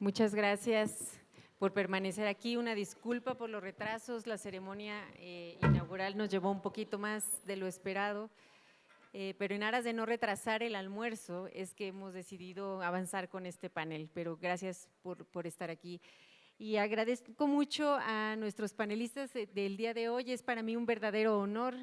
Muchas gracias por permanecer aquí. Una disculpa por los retrasos. La ceremonia inaugural nos llevó un poquito más de lo esperado, pero en aras de no retrasar el almuerzo es que hemos decidido avanzar con este panel. Pero gracias por estar aquí. Y agradezco mucho a nuestros panelistas del día de hoy. Es para mí un verdadero honor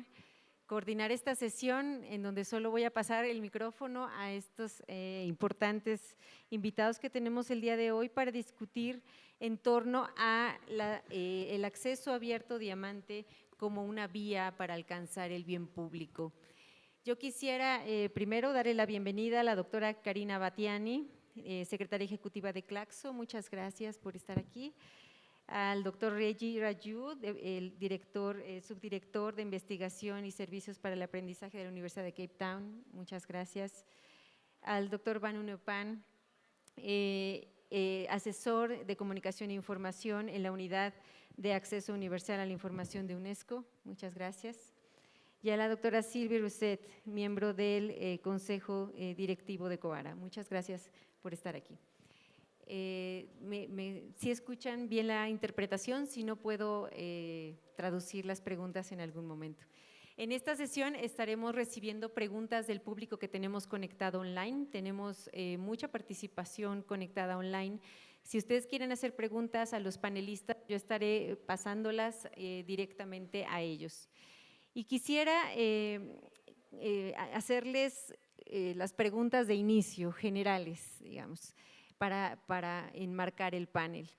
coordinar esta sesión en donde solo voy a pasar el micrófono a estos importantes invitados que tenemos el día de hoy para discutir en torno a el acceso abierto diamante como una vía para alcanzar el bien público. Yo quisiera primero darle la bienvenida a la doctora Karina Batthyány, secretaria ejecutiva de CLACSO. Muchas gracias por estar aquí. Al doctor Reggie, Raju, el subdirector de Investigación y Servicios para el Aprendizaje de la Universidad de Cape Town, muchas gracias. Al doctor Batthyány, asesor de Comunicación e Información en la Unidad de Acceso Universal a la Información de UNESCO, muchas gracias. Y a la doctora Silvia Rousset, miembro del Consejo Directivo de COARA, muchas gracias por estar aquí. Si escuchan bien la interpretación, si no puedo traducir las preguntas en algún momento. En esta sesión estaremos recibiendo preguntas del público que tenemos conectado online, tenemos mucha participación conectada online. Si ustedes quieren hacer preguntas a los panelistas, yo estaré pasándolas directamente a ellos. Y quisiera hacerles las preguntas de inicio, generales, digamos, para enmarcar el panel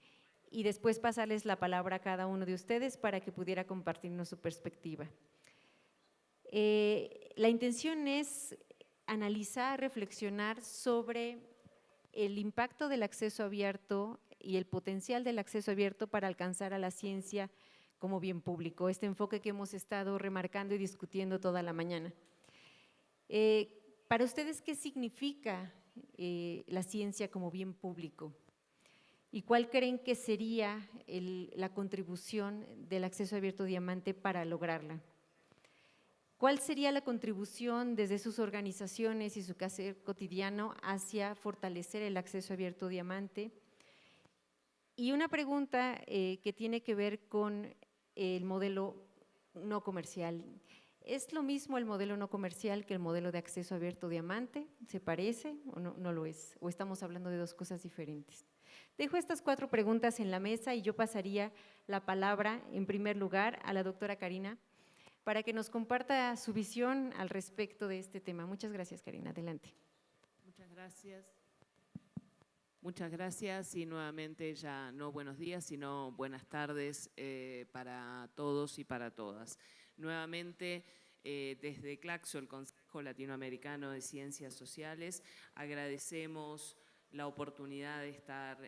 y después pasarles la palabra a cada uno de ustedes para que pudiera compartirnos su perspectiva. La intención es analizar, reflexionar sobre el impacto del acceso abierto y el potencial del acceso abierto para alcanzar a la ciencia como bien público, este enfoque que hemos estado remarcando y discutiendo toda la mañana. Para ustedes, ¿qué significa la ciencia como bien público? ¿Y cuál creen que sería la contribución del acceso abierto diamante para lograrla? ¿Cuál sería la contribución desde sus organizaciones y su quehacer cotidiano hacia fortalecer el acceso abierto diamante? Y una pregunta que tiene que ver con el modelo no comercial. ¿Es lo mismo el modelo no comercial que el modelo de acceso abierto diamante? ¿Se parece o no lo es? ¿O estamos hablando de dos cosas diferentes? Dejo estas 4 preguntas en la mesa y yo pasaría la palabra en primer lugar a la doctora Karina para que nos comparta su visión al respecto de este tema. Muchas gracias, Karina. Adelante. Muchas gracias. Muchas gracias y nuevamente ya no buenos días, sino buenas tardes para todos y para todas. Nuevamente, desde CLACSO, el Consejo Latinoamericano de Ciencias Sociales, agradecemos la oportunidad de estar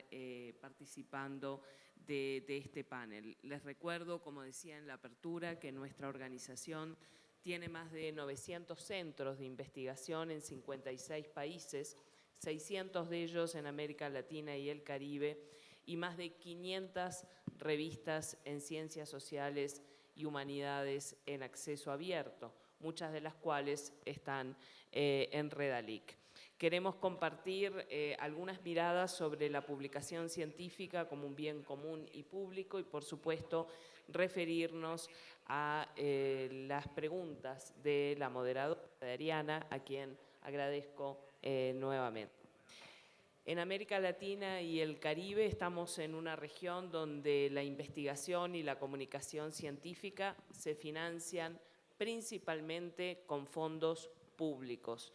participando de este panel. Les recuerdo, como decía en la apertura, que nuestra organización tiene más de 900 centros de investigación en 56 países, 600 de ellos en América Latina y el Caribe, y más de 500 revistas en ciencias sociales y humanidades en acceso abierto, muchas de las cuales están en Redalyc. Queremos compartir algunas miradas sobre la publicación científica como un bien común y público y, por supuesto, referirnos a las preguntas de la moderadora de Ariana, a quien agradezco nuevamente. En América Latina y el Caribe estamos en una región donde la investigación y la comunicación científica se financian principalmente con fondos públicos,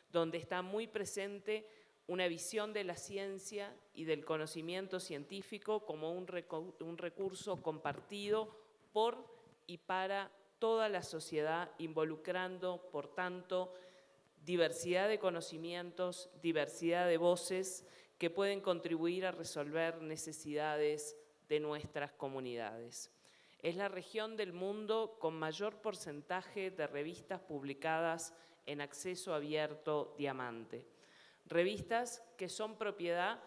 donde está muy presente una visión de la ciencia y del conocimiento científico como un recurso compartido por y para toda la sociedad, involucrando, por tanto, diversidad de conocimientos, diversidad de voces que pueden contribuir a resolver necesidades de nuestras comunidades. Es la región del mundo con mayor porcentaje de revistas publicadas en acceso abierto diamante. Revistas que son propiedad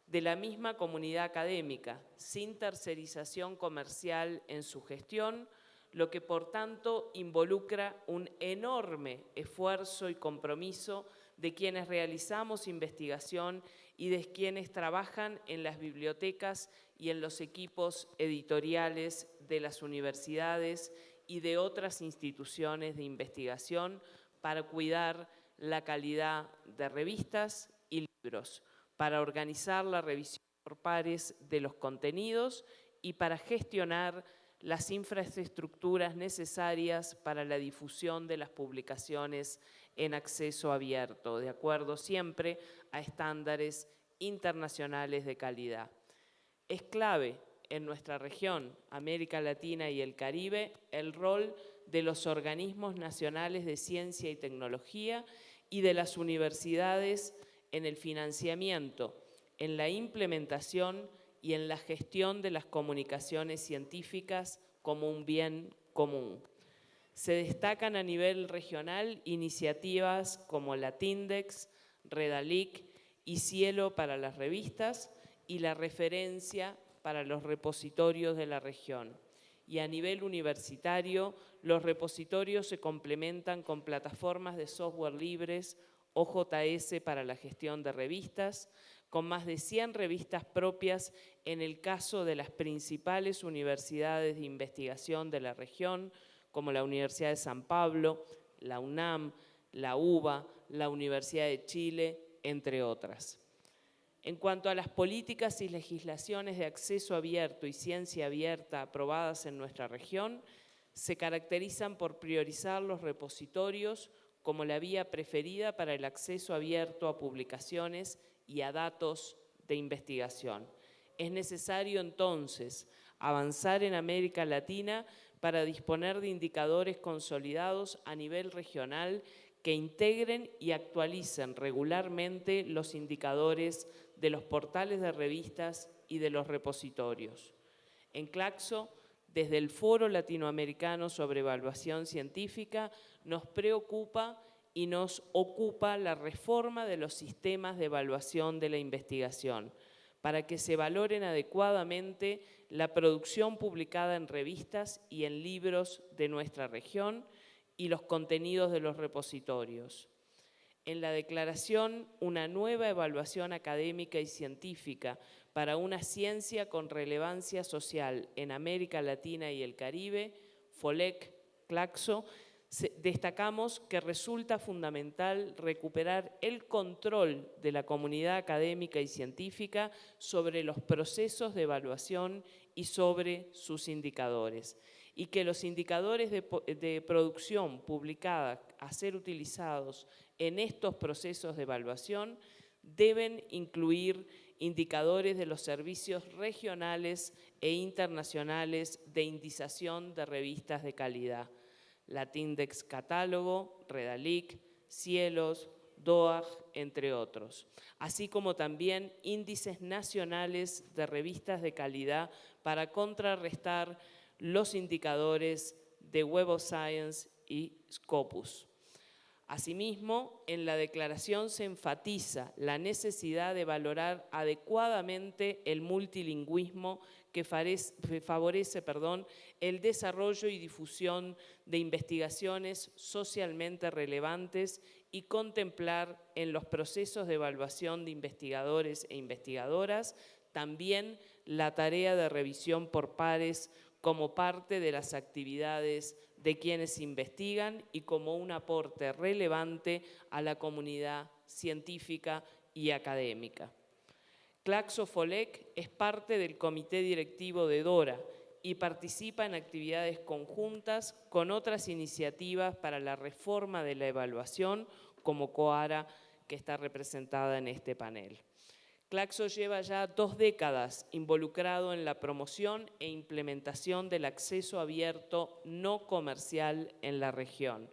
de la misma comunidad académica, sin tercerización comercial en su gestión, lo que por tanto involucra un enorme esfuerzo y compromiso de quienes realizamos investigación y de quienes trabajan en las bibliotecas y en los equipos editoriales de las universidades y de otras instituciones de investigación para cuidar la calidad de revistas y libros, para organizar la revisión por pares de los contenidos y para gestionar las infraestructuras necesarias para la difusión de las publicaciones en acceso abierto, de acuerdo siempre a estándares internacionales de calidad. Es clave en nuestra región, América Latina y el Caribe, el rol de los organismos nacionales de ciencia y tecnología y de las universidades en el financiamiento, en la implementación y en la gestión de las comunicaciones científicas como un bien común. Se destacan a nivel regional iniciativas como Latindex, Redalyc y Cielo para las revistas y la referencia para los repositorios de la región. Y a nivel universitario, los repositorios se complementan con plataformas de software libres, OJS para la gestión de revistas, con más de 100 revistas propias en el caso de las principales universidades de investigación de la región, como la Universidad de San Pablo, la UNAM, la UBA, la Universidad de Chile, entre otras. En cuanto a las políticas y legislaciones de acceso abierto y ciencia abierta aprobadas en nuestra región, se caracterizan por priorizar los repositorios como la vía preferida para el acceso abierto a publicaciones y a datos de investigación. Es necesario entonces avanzar en América Latina para disponer de indicadores consolidados a nivel regional que integren y actualicen regularmente los indicadores de los portales de revistas y de los repositorios. En CLACSO, desde el Foro Latinoamericano sobre Evaluación Científica, nos preocupa y nos ocupa la reforma de los sistemas de evaluación de la investigación, para que se valoren adecuadamente la producción publicada en revistas y en libros de nuestra región y los contenidos de los repositorios. En la declaración, una nueva evaluación académica y científica para una ciencia con relevancia social en América Latina y el Caribe, FOLEC, CLACSO, destacamos que resulta fundamental recuperar el control de la comunidad académica y científica sobre los procesos de evaluación y sobre sus indicadores, y que los indicadores de producción publicada a ser utilizados en estos procesos de evaluación deben incluir indicadores de los servicios regionales e internacionales de indización de revistas de calidad, Latindex Catálogo, Redalyc, Cielos, DOAG, entre otros, así como también índices nacionales de revistas de calidad para contrarrestar los indicadores de Web of Science y Scopus. Asimismo, en la declaración se enfatiza la necesidad de valorar adecuadamente el multilingüismo que favorece el desarrollo y difusión de investigaciones socialmente relevantes y contemplar en los procesos de evaluación de investigadores e investigadoras también la tarea de revisión por pares como parte de las actividades de quienes investigan y como un aporte relevante a la comunidad científica y académica. CLACSO FOLEC es parte del comité directivo de DORA y participa en actividades conjuntas con otras iniciativas para la reforma de la evaluación, como COARA, que está representada en este panel. CLACSO lleva ya 2 décadas involucrado en la promoción e implementación del acceso abierto no comercial en la región,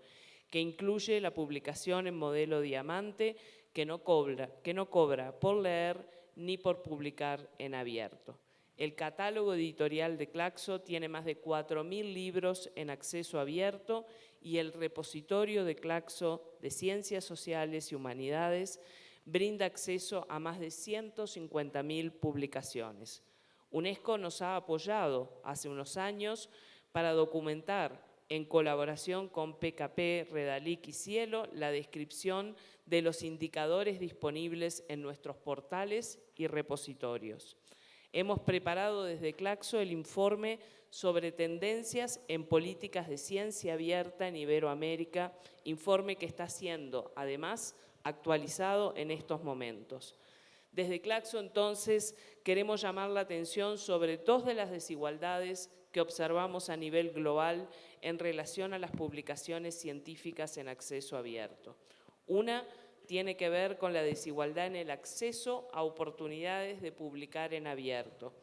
que incluye la publicación en modelo diamante, que no cobra por leer ni por publicar en abierto. El catálogo editorial de CLACSO tiene más de 4.000 libros en acceso abierto y el repositorio de CLACSO de Ciencias Sociales y Humanidades brinda acceso a más de 150.000 publicaciones. UNESCO nos ha apoyado hace unos años para documentar en colaboración con PKP, Redalyc y Cielo, la descripción de los indicadores disponibles en nuestros portales y repositorios. Hemos preparado desde CLACSO el informe sobre tendencias en políticas de ciencia abierta en Iberoamérica, informe que está siendo, además, actualizado en estos momentos. Desde CLACSO, entonces, queremos llamar la atención sobre dos de las desigualdades que observamos a nivel global en relación a las publicaciones científicas en acceso abierto. Una tiene que ver con la desigualdad en el acceso a oportunidades de publicar en abierto.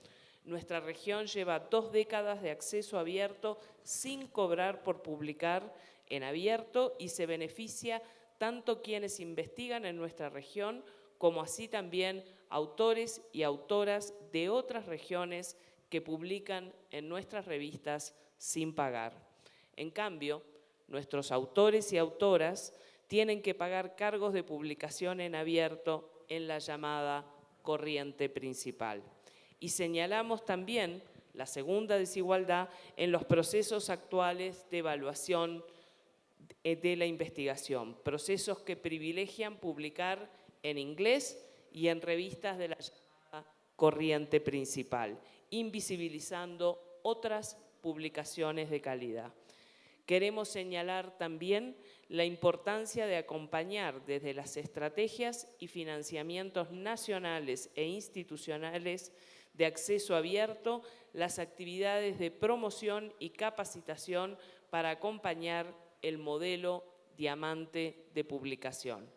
Nuestra región lleva 2 décadas de acceso abierto sin cobrar por publicar en abierto y se beneficia tanto quienes investigan en nuestra región como así también autores y autoras de otras regiones que publican en nuestras revistas sin pagar. En cambio, nuestros autores y autoras tienen que pagar cargos de publicación en abierto en la llamada corriente principal. Y señalamos también la segunda desigualdad en los procesos actuales de evaluación de la investigación, procesos que privilegian publicar en inglés y en revistas de la llamada corriente principal, invisibilizando otras publicaciones de calidad. Queremos señalar también la importancia de acompañar desde las estrategias y financiamientos nacionales e institucionales de acceso abierto las actividades de promoción y capacitación para acompañar el modelo diamante de publicación.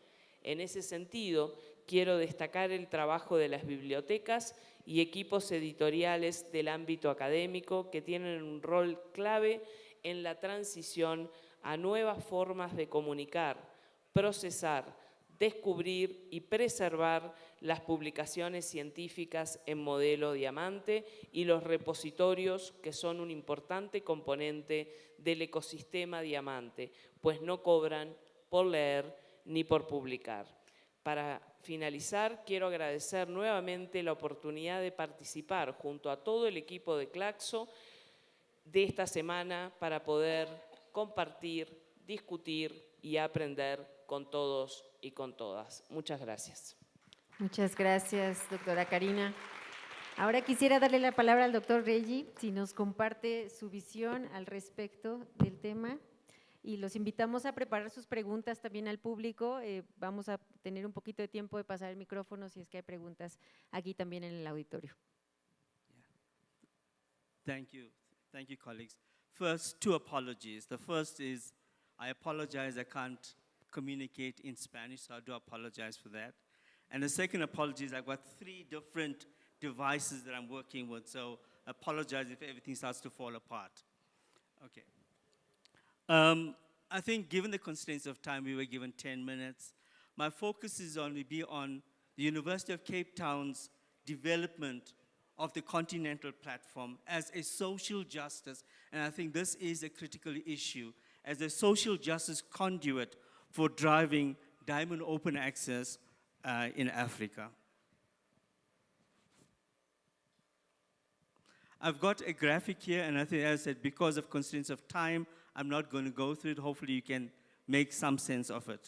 En ese sentido, quiero destacar el trabajo de las bibliotecas y equipos editoriales del ámbito académico que tienen un rol clave en la transición a nuevas formas de comunicar, procesar, descubrir y preservar las publicaciones científicas en modelo diamante y los repositorios que son un importante componente del ecosistema diamante, pues no cobran por leer ni por publicar. Para finalizar, quiero agradecer nuevamente la oportunidad de participar junto a todo el equipo de CLACSO de esta semana para poder compartir, discutir y aprender con todos y con todas. Muchas gracias. Muchas gracias, doctora Karina. Ahora quisiera darle la palabra al doctor Reggie, si nos comparte su visión al respecto del tema. Y los invitamos a preparar sus preguntas también al público. Vamos a tener un poquito de tiempo de pasar el micrófono si es que hay preguntas aquí también en el auditorio. Thank you, colleagues. First, 2 apologies. The first is, I apologize, I can't communicate in Spanish, so I do apologize for that. And the second apology is I've got 3 different devices that I'm working with, so I apologize if everything starts to fall apart. Okay. I think given the constraints of time, we were given 10 minutes. My focus is on the University of Cape Town's development of the continental platform as a social justice, and I think this is a critical issue, as a social justice conduit for driving diamond open access in Africa. I've got a graphic here, and I think, as I said, because of constraints of time, I'm not going to go through it. Hopefully you can make some sense of it.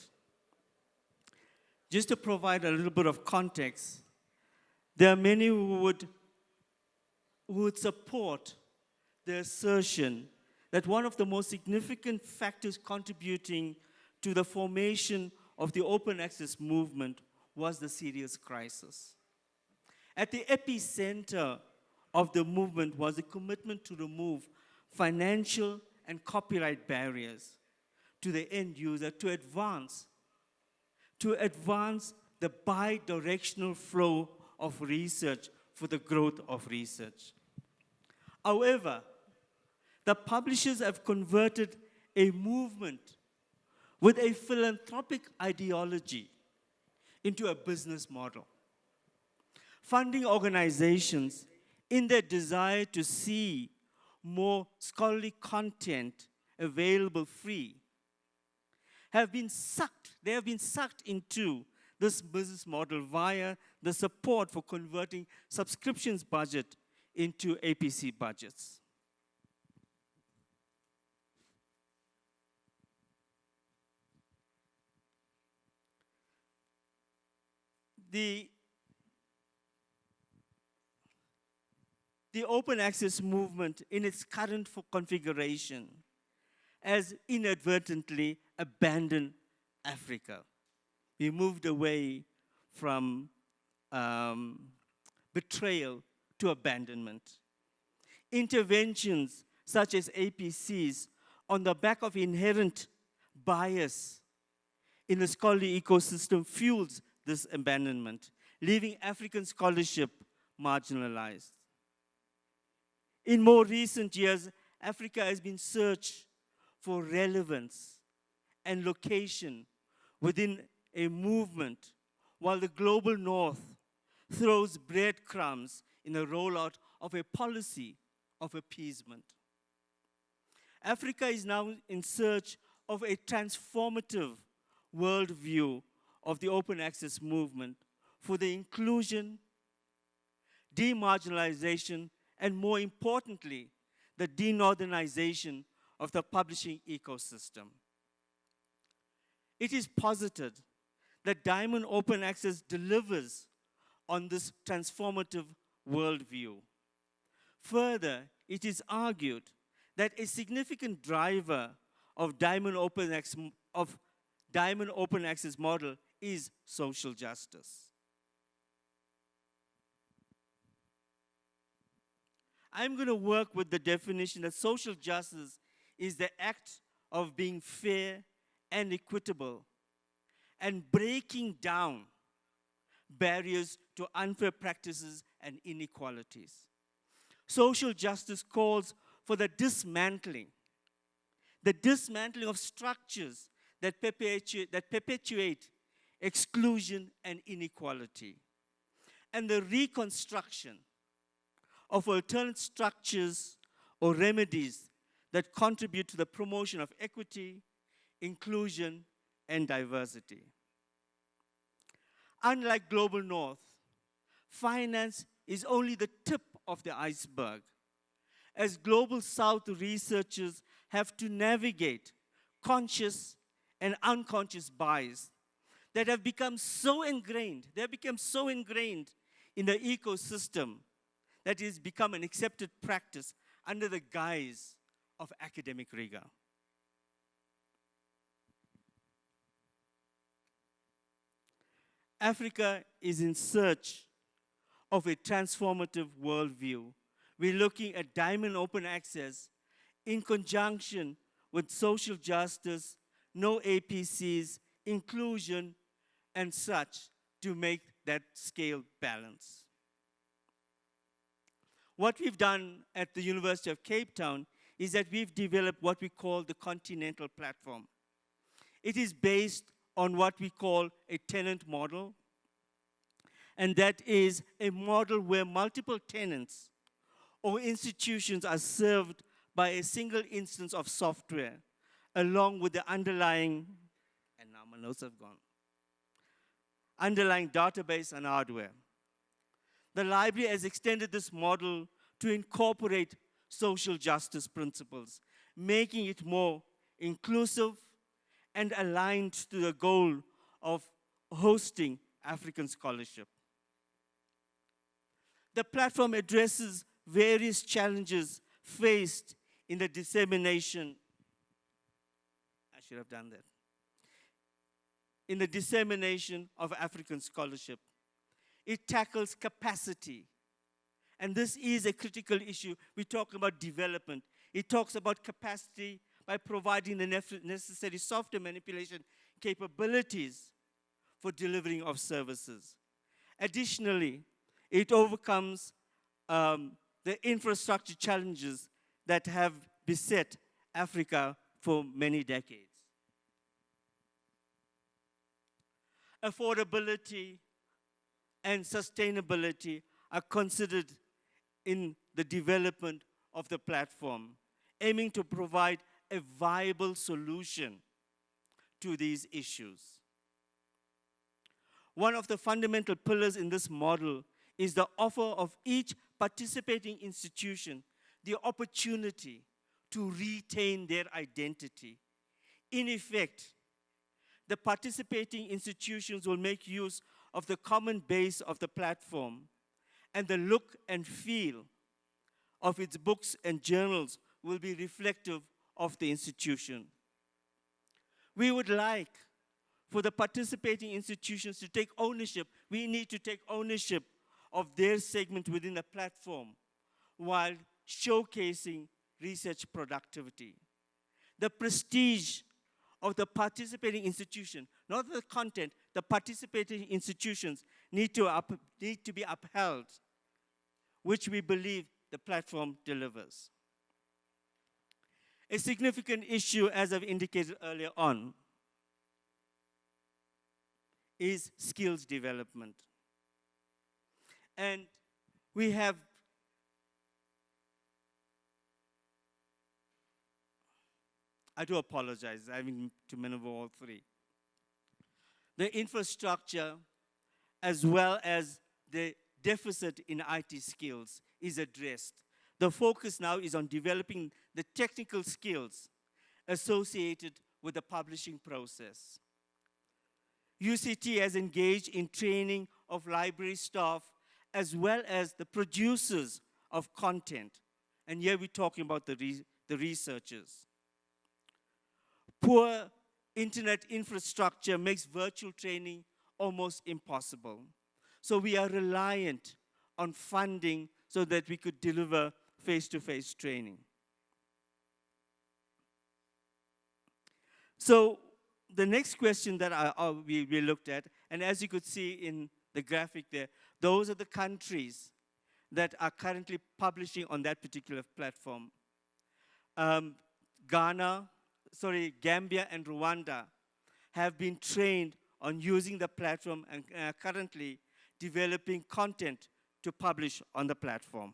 Just to provide a little bit of context, there are many who would support the assertion that one of the most significant factors contributing to the formation of the open access movement was the Syria's crisis. At the epicenter of the movement was the commitment to remove financial and copyright barriers to the end user to advance the bi-directional flow of research for the growth of research. However, the publishers have converted a movement with a philanthropic ideology into a business model, funding organizations in their desire to see more scholarly content available free. They have been sucked into this business model via the support for converting subscriptions budget into APC budgets. the open access movement in its current configuration has inadvertently abandoned Africa. We moved away from betrayal to abandonment. Interventions such as APCs on the back of inherent bias in the scholarly ecosystem fuels this abandonment, leaving African scholarship marginalized. In more recent years, Africa has been searched for relevance and location within a movement, while the global north throws breadcrumbs in the rollout of a policy of appeasement. Africa is now in search of a transformative worldview of the open access movement for the inclusion, demarginalization, and more importantly, the denorthernization of the publishing ecosystem. It is posited that Diamond Open Access delivers on this transformative worldview. Further, it is argued that a significant driver of Diamond Open Access model is social justice. I'm going to work with the definition that social justice is the act of being fair and equitable and breaking down barriers to unfair practices and inequalities. Social justice calls for the dismantling of structures that perpetuate exclusion and inequality, and the reconstruction of alternate structures or remedies that contribute to the promotion of equity, inclusion, and diversity. Unlike Global North, finance is only the tip of the iceberg, as Global South researchers have to navigate conscious and unconscious bias that have become so ingrained, in the ecosystem that it has become an accepted practice under the guise of academic rigor. Africa is in search of a transformative worldview. We're looking at Diamond Open Access in conjunction with social justice, no APCs, inclusion, and such to make that scale balance. What we've done at the University of Cape Town is that we've developed what we call the Continental Platform. It is based on what we call a tenant model, and that is a model where multiple tenants or institutions are served by a single instance of software, along with the underlying, and now my notes have gone, underlying database and hardware. The library has extended this model to incorporate social justice principles, making it more inclusive and aligned to the goal of hosting African scholarship. The platform addresses various challenges faced in the dissemination, I should have done that, in the dissemination of African scholarship. It tackles capacity, and this is a critical issue. We talk about development. It talks about capacity by providing the necessary software manipulation capabilities for delivering of services. Additionally, it overcomes the infrastructure challenges that have beset Africa for many decades. Affordability and sustainability are considered in the development of the platform, aiming to provide a viable solution to these issues. One of the fundamental pillars in this model is the offer of each participating institution the opportunity to retain their identity. In effect, the participating institutions will make use of the common base of the platform and the look and feel of its books and journals will be reflective of the institution. We would like for the participating institutions to take ownership. We need to take ownership of their segment within the platform while showcasing research productivity. The prestige of the participating institution, not the content, the participating institutions need to be upheld, which we believe the platform delivers. A significant issue, as I've indicated earlier on, is skills development. And we have I do apologize, I having to maneuver all three. The infrastructure, as well as the deficit in IT skills, is addressed. The focus now is on developing the technical skills associated with the publishing process. UCT has engaged in training of library staff as well as the producers of content. And here we're talking about the researchers. Poor internet infrastructure makes virtual training almost impossible. So we are reliant on funding so that we could deliver face-to-face training. So the next question that we looked at, and as you could see in the graphic there, those are the countries that are currently publishing on that particular platform. Gambia and Rwanda have been trained on using the platform and are currently developing content to publish on the platform.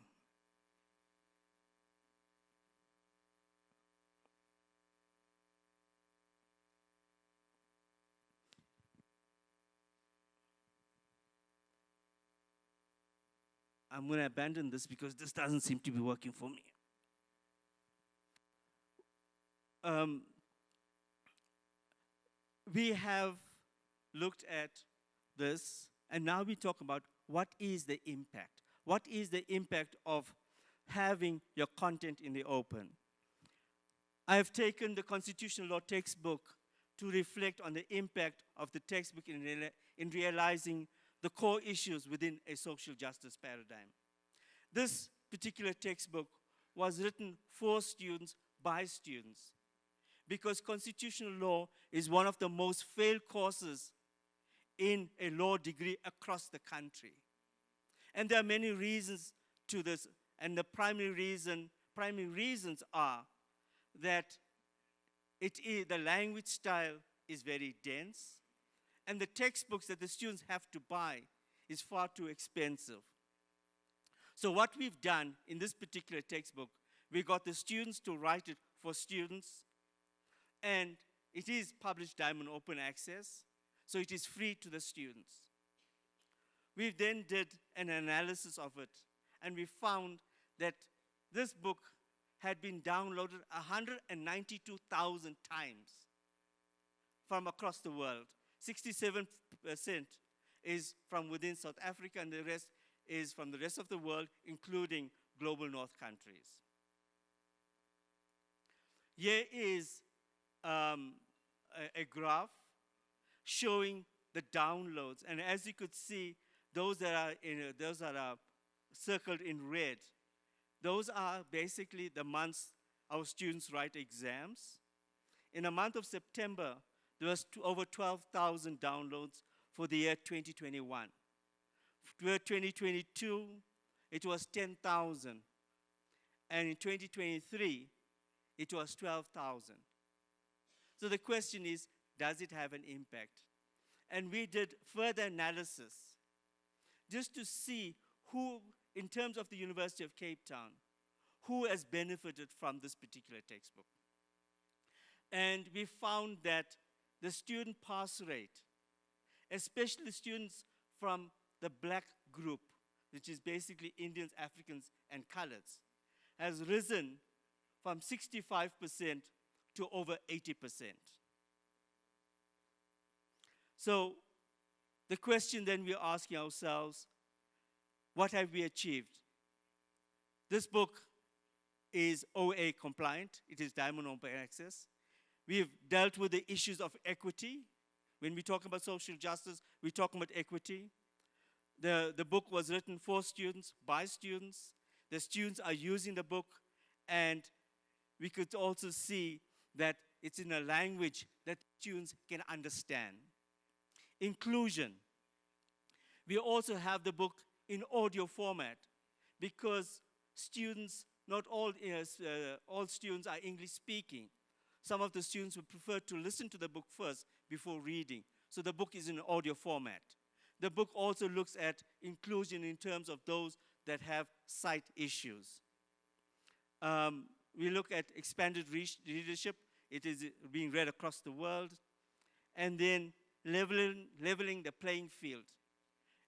I'm going to abandon this because this doesn't seem to be working for me. We have looked at this, and now we talk about what is the impact. What is the impact of having your content in the open? I have taken the constitutional law textbook to reflect on the impact of the textbook in realizing the core issues within a social justice paradigm. This particular textbook was written for students, by students, because constitutional law is one of the most failed courses in a law degree across the country. And there are many reasons to this, and the primary reasons are that the language style is very dense, and the textbooks that the students have to buy is far too expensive. So what we've done in this particular textbook, we got the students to write it for students, and it is published Diamond Open Access, so it is free to the students. We then did an analysis of it, and we found that this book had been downloaded 192,000 times from across the world. 67% is from within South Africa, and the rest is from the rest of the world, including global north countries. Here is a graph showing the downloads, and as you could see, those that are circled in red, those are basically the months our students write exams. In the month of September, there was over 12,000 downloads for the year 2021. For year 2022, it was 10,000. And in 2023, it was 12,000. So the question is, does it have an impact? And we did further analysis just to see who, in terms of the University of Cape Town, who has benefited from this particular textbook. And we found that the student pass rate, especially students from the black group, which is basically Indians, Africans, and coloreds, has risen from 65% to over 80%. So the question then we're asking ourselves, what have we achieved? This book is OA compliant. It is Diamond Open Access. We've dealt with the issues of equity. When we talk about social justice, we talk about equity. The book was written for students, by students. The students are using the book, and we could also see that it's in a language that students can understand. Inclusion. We also have the book in audio format because students, not all students are English speaking. Some of the students would prefer to listen to the book first before reading. So the book is in audio format. The book also looks at inclusion in terms of those that have sight issues. We look at expanded readership. It is being read across the world. And then leveling the playing field.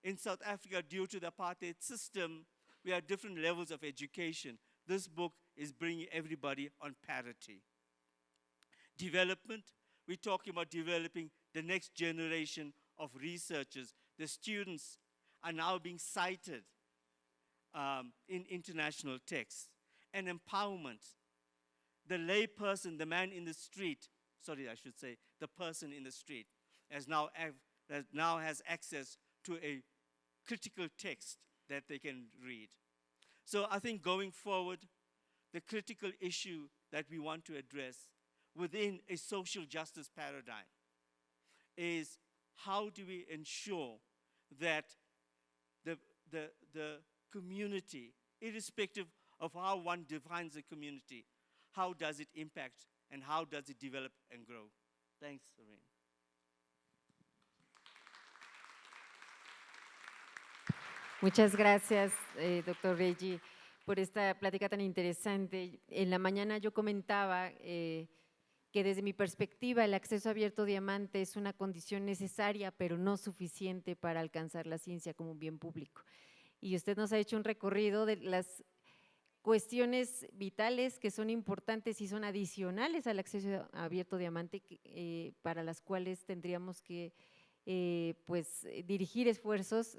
In South Africa, due to the apartheid system, we have different levels of education. This book is bringing everybody on parity. Development, we're talking about developing the next generation of researchers. The students are now being cited in international texts. And empowerment, the lay person, the man in the street, sorry, I should say, the person in the street, now has access to a critical text that they can read. So I think going forward, the critical issue that we want to address within a social justice paradigm is how do we ensure that the community, irrespective of how one defines the community, how does it impact and how does it develop and grow? Thanks, Serene. Muchas gracias, doctor Reggie, por esta plática tan interesante. En la mañana yo comentaba que desde mi perspectiva el acceso abierto diamante es una condición necesaria, pero no suficiente para alcanzar la ciencia como un bien público. Y usted nos ha hecho un recorrido de las cuestiones vitales que son importantes y son adicionales al acceso abierto diamante, para las cuales tendríamos que dirigir esfuerzos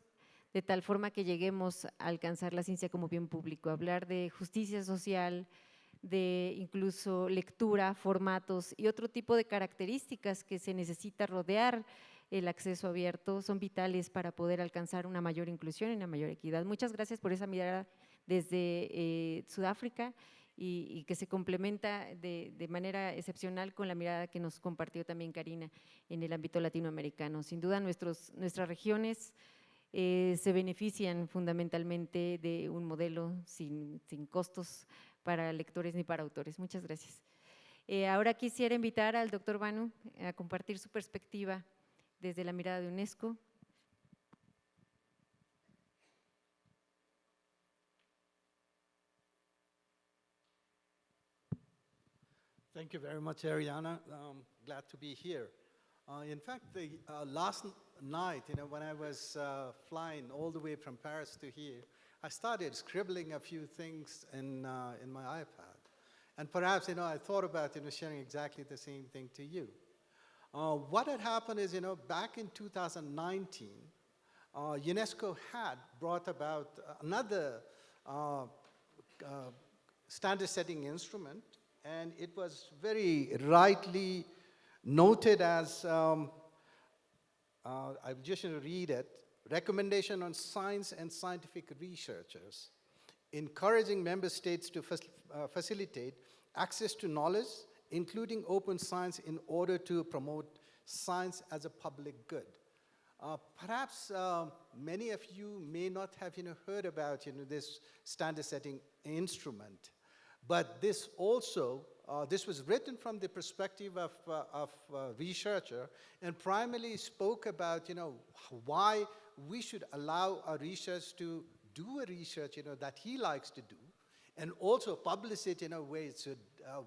de tal forma que lleguemos a alcanzar la ciencia como bien público. Hablar de justicia social, de incluso lectura, formatos y otro tipo de características que se necesita rodear el acceso abierto son vitales para poder alcanzar una mayor inclusión y una mayor equidad. Muchas gracias por esa mirada desde Sudáfrica y que se complementa de manera excepcional con la mirada que nos compartió también Karina en el ámbito latinoamericano. Sin duda nuestras regiones se benefician fundamentalmente de un modelo sin costos para lectores ni para autores. Muchas gracias. Ahora quisiera invitar al doctor Banu a compartir su perspectiva desde la mirada de UNESCO. Thank you very much, Ariana. Glad to be here. In fact, last night, when I was flying all the way from Paris to here, I started scribbling a few things in my iPad. And perhaps, I thought about, sharing exactly the same thing to you. What had happened is, back in 2019, UNESCO had brought about another standard-setting instrument, and it was very rightly noted as, I'm just going to read it, recommendation on science and scientific researchers, encouraging member states to facilitate access to knowledge, including open science, in order to promote science as a public good. Perhaps many of you may not have heard about this standard-setting instrument, but this also, this was written from the perspective of a researcher and primarily spoke about why we should allow a researcher to do a research that he likes to do, and also publish it in a way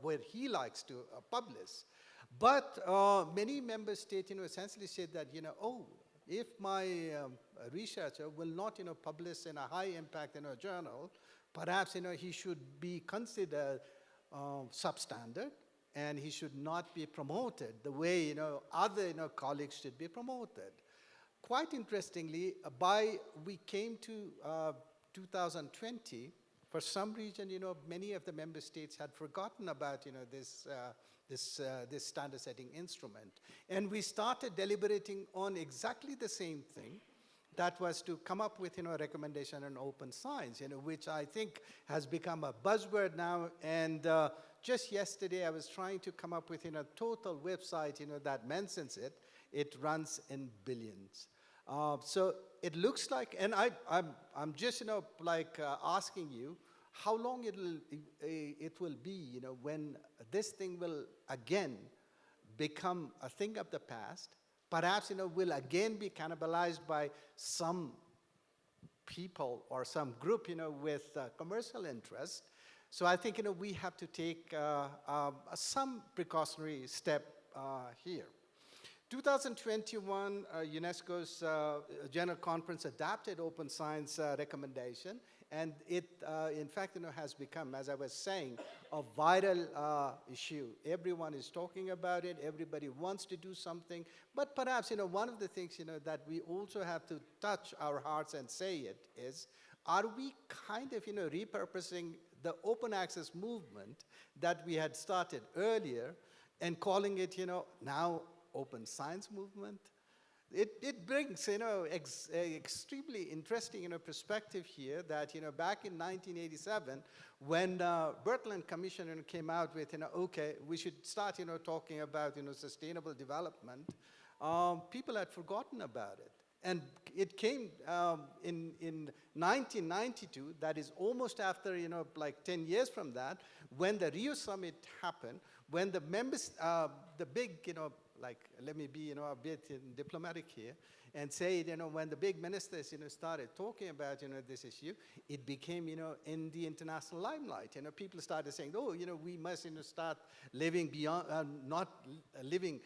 where he likes to publish. But many member states essentially said that if my researcher will not publish in a high impact in a journal, perhaps he should be considered substandard, and he should not be promoted the way other colleagues should be promoted. quite interestingly, we came to 2020, for some reason, many of the member states had forgotten about, this standard setting instrument. And we started deliberating on exactly the same thing. That was to come up with, a recommendation on open science, which I think has become a buzzword now. And just yesterday, I was trying to come up with, a total website, that mentions it. It runs in billions. So it looks like, and I'm just, asking you, how long it will be, when this thing will again become a thing of the past, perhaps, will again be cannibalized by some people or some group, with commercial interest. So I think, we have to take some precautionary step here. 2021, UNESCO's General Conference adopted open science recommendation, and it, in fact, has become, as I was saying, a viral issue. Everyone is talking about it. Everybody wants to do something. But perhaps, one of the things, that we also have to touch our hearts and say it is, are we kind of, repurposing the open access movement that we had started earlier and calling it, now open science movement? It brings, extremely interesting, perspective here that, back in 1987, when Bertland Commission came out with, okay, we should start, talking about, sustainable development, people had forgotten about it. And it came in 1992, that is almost after, 10 years from that, when the Rio Summit happened, when the members, the big, let me be, a bit diplomatic here, and say, when the big ministers, started talking about, this issue, it became, in the international limelight. People started saying, oh, we must, start living beyond, not living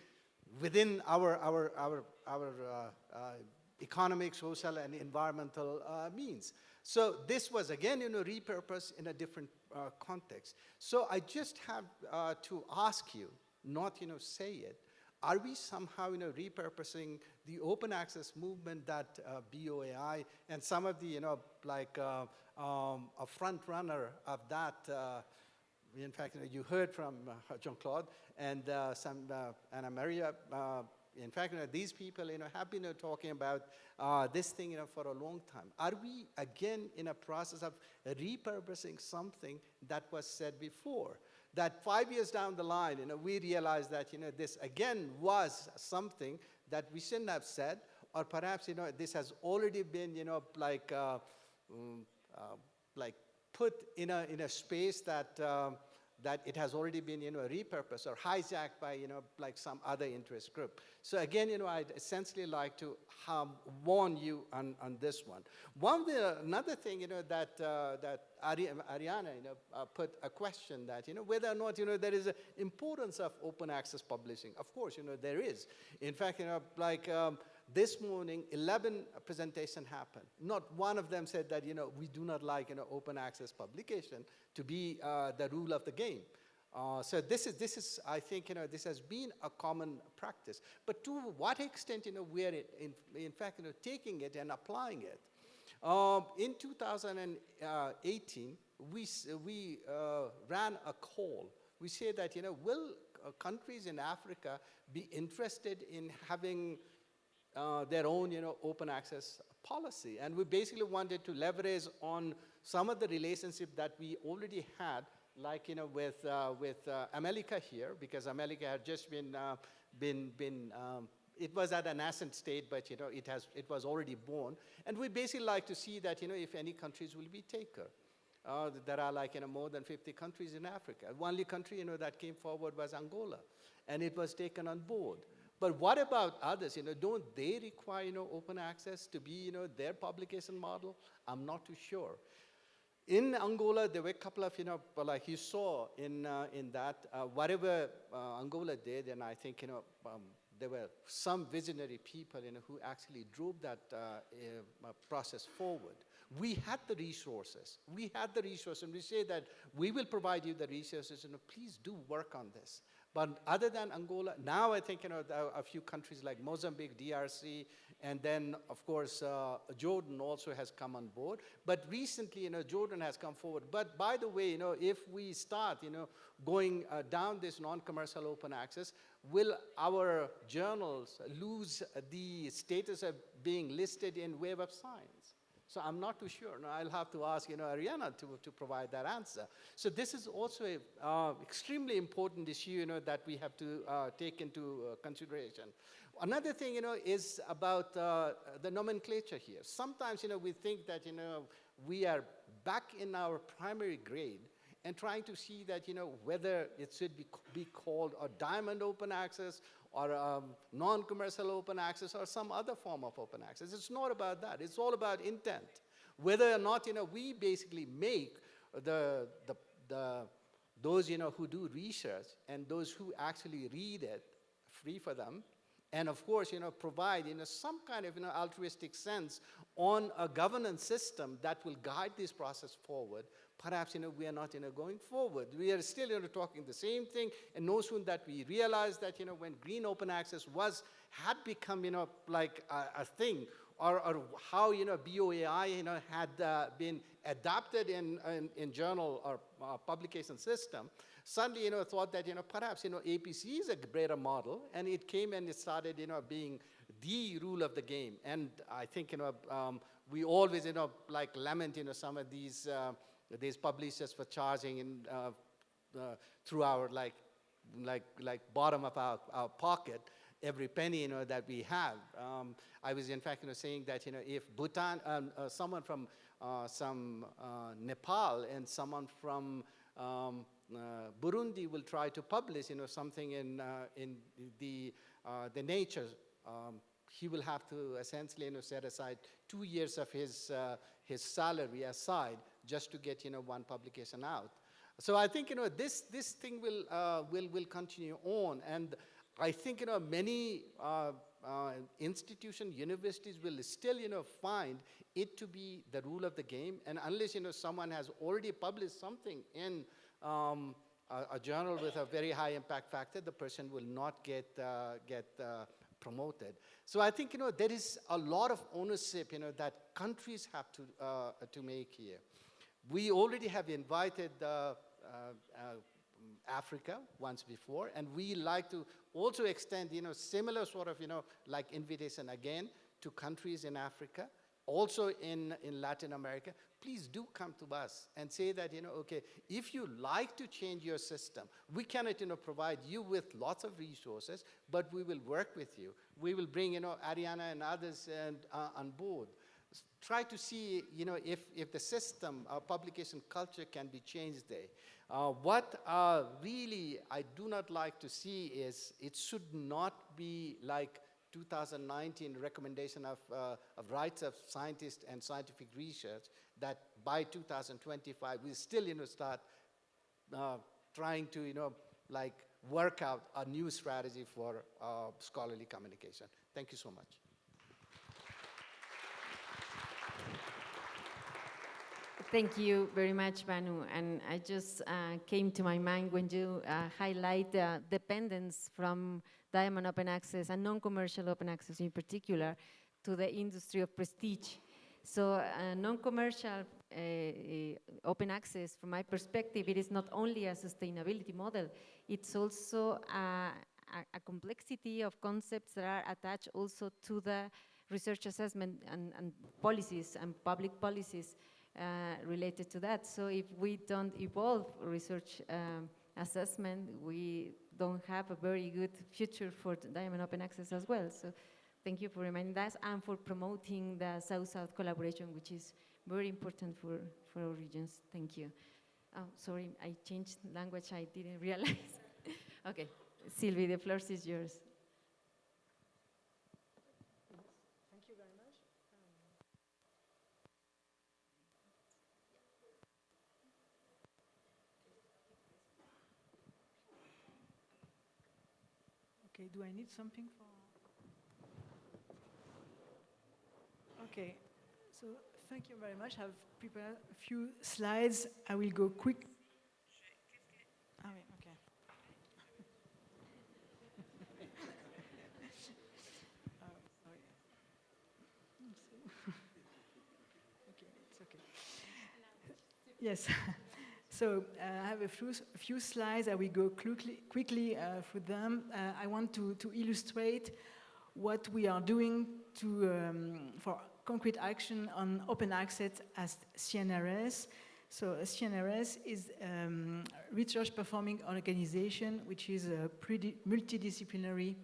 within our economic, social, and environmental means. So this was, again, repurposed in a different context. So I just have to ask you, not, say it, are we somehow, repurposing the open access movement that BOAI and some of the, a front runner of that, in fact, you heard from Jean-Claude and Anna Maria. In fact, these people, have been talking about this thing, for a long time. Are we again in a process of repurposing something that was said before? That 5 years down the line, we realize that, this again was something that we shouldn't have said, or perhaps, this has already been, put in a space that that it has already been, repurposed or hijacked by, some other interest group. So again, I'd essentially like to warn you on this one. Another thing, that Ariana, put a question that, whether or not, there is an importance of open access publishing. Of course, there is. In fact, this morning, 11 presentations happened. Not one of them said that, we do not like, open access publication to be the rule of the game. So this is, I think, this has been a common practice. But to what extent, we are, in fact, taking it and applying it. In 2018, we ran a call. We say that, will countries in Africa be interested in having their own, open access policy? And we basically wanted to leverage on some of the relationship that we already had, like, with America here, because America had just been it was at a nascent state, but, it was already born. And we basically like to see that, if any countries will be taker. There are, more than 50 countries in Africa. The only country, that came forward was Angola, and it was taken on board. But what about others? Don't they require, open access to be, their publication model? I'm not too sure. In Angola, there were a couple of, like you saw in that, whatever Angola did, and I think, there were some visionary people, who actually drove that process forward. We had the resources. We had the resources, and we say that we will provide you the resources, please do work on this. But other than Angola, now I think, a few countries like Mozambique, DRC, And then, of course, Jordan also has come on board. But recently, Jordan has come forward. But by the way, if we start, going down this non-commercial open access, will our journals lose the status of being listed in Web of Science? So I'm not too sure. No, I'll have to ask, Ariana to provide that answer. So this is also an extremely important issue, that we have to take into consideration. Another thing, is about the nomenclature here. Sometimes, we think that, we are back in our primary grade and trying to see that, whether it should be called a diamond open access or a non-commercial open access or some other form of open access. It's not about that. It's all about intent. Whether or not, we basically make those, who do research and those who actually read it free for them. And of course, provide, some kind of, altruistic sense on a governance system that will guide this process forward. Perhaps, we are not, going forward. We are still, talking the same thing. And no sooner that we realize that, when green open access had become, like a thing, or how, BOAI, had been adapted in journal or publication system, suddenly, thought that, perhaps, APC is a better model, and it came and it started, being the rule of the game. And I think, we always, like lament, some of these publishers for charging in, through our, like bottom of our pocket, every penny, that we have. I was, in fact, saying that, if Bhutan, someone from Nepal and someone from Burundi will try to publish, something in the Nature, he will have to essentially, set aside 2 years of his salary aside just to get, one publication out. So I think, this thing will continue on, and I think, many institutions, universities will still, find it to be the rule of the game, and unless, someone has already published something in a journal with a very high impact factor, the person will not get promoted. So I think, there is a lot of ownership, that countries have to make here. We already have invited Africa once before, and we like to also extend, similar sort of, like invitation again to countries in Africa, also in Latin America. Please do come to us and say that, okay, if you like to change your system, we cannot, provide you with lots of resources, but we will work with you. We will bring, Ariana and others on board. Try to see, if the system, publication culture can be changed there. What really I do not like to see is it should not be like 2019 recommendation of rights of scientists and scientific research that by 2025 we still, start trying to, like work out a new strategy for scholarly communication. Thank you so much. Thank you very much, Banu. And I just came to my mind when you highlight the dependence from diamond open access and non-commercial open access in particular to the industry of prestige. So non-commercial open access, from my perspective, it is not only a sustainability model, it's also a complexity of concepts that are attached also to the research assessment and policies and public policies related to that. So if we don't evolve research assessment, we don't have a very good future for diamond open access as well. So thank you for reminding us and for promoting the South-South collaboration, which is very important for our regions. Thank you. Oh, sorry, I changed language, I didn't realize. Okay, Sylvie, the floor is yours. Thank you very much. Okay, do I need something for? Okay, so thank you very much. I've prepared a few slides. I will go quick. Ah, oui, okay. Sorry. Yes. So I have a few slides. I will go quickly through them. I want to illustrate what we are doing for concrete action on open access as CNRS. So CNRS is research performing organization, which is a multidisciplinary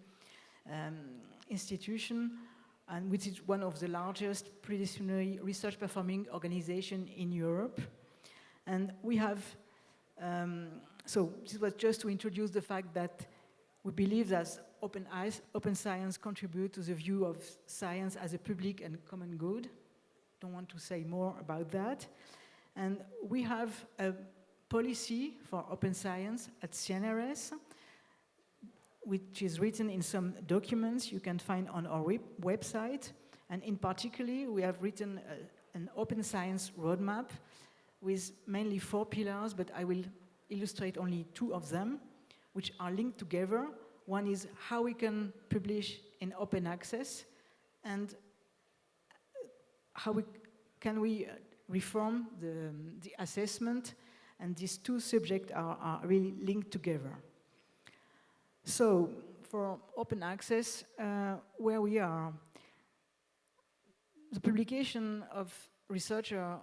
institution, and which is one of the largest multidisciplinary research performing organization in Europe. And we have, so this was just to introduce the fact that we believe that open science contribute to the view of science as a public and common good. Don't want to say more about that. And we have a policy for open science at CNRS, which is written in some documents you can find on our website. And in particular, we have written an open science roadmap with mainly 4 pillars, but I will illustrate only 2 of them, which are linked together. One is how we can publish in open access, and how can we reform the assessment, and these 2 subjects are really linked together. So for open access, where we are, the publication of researchers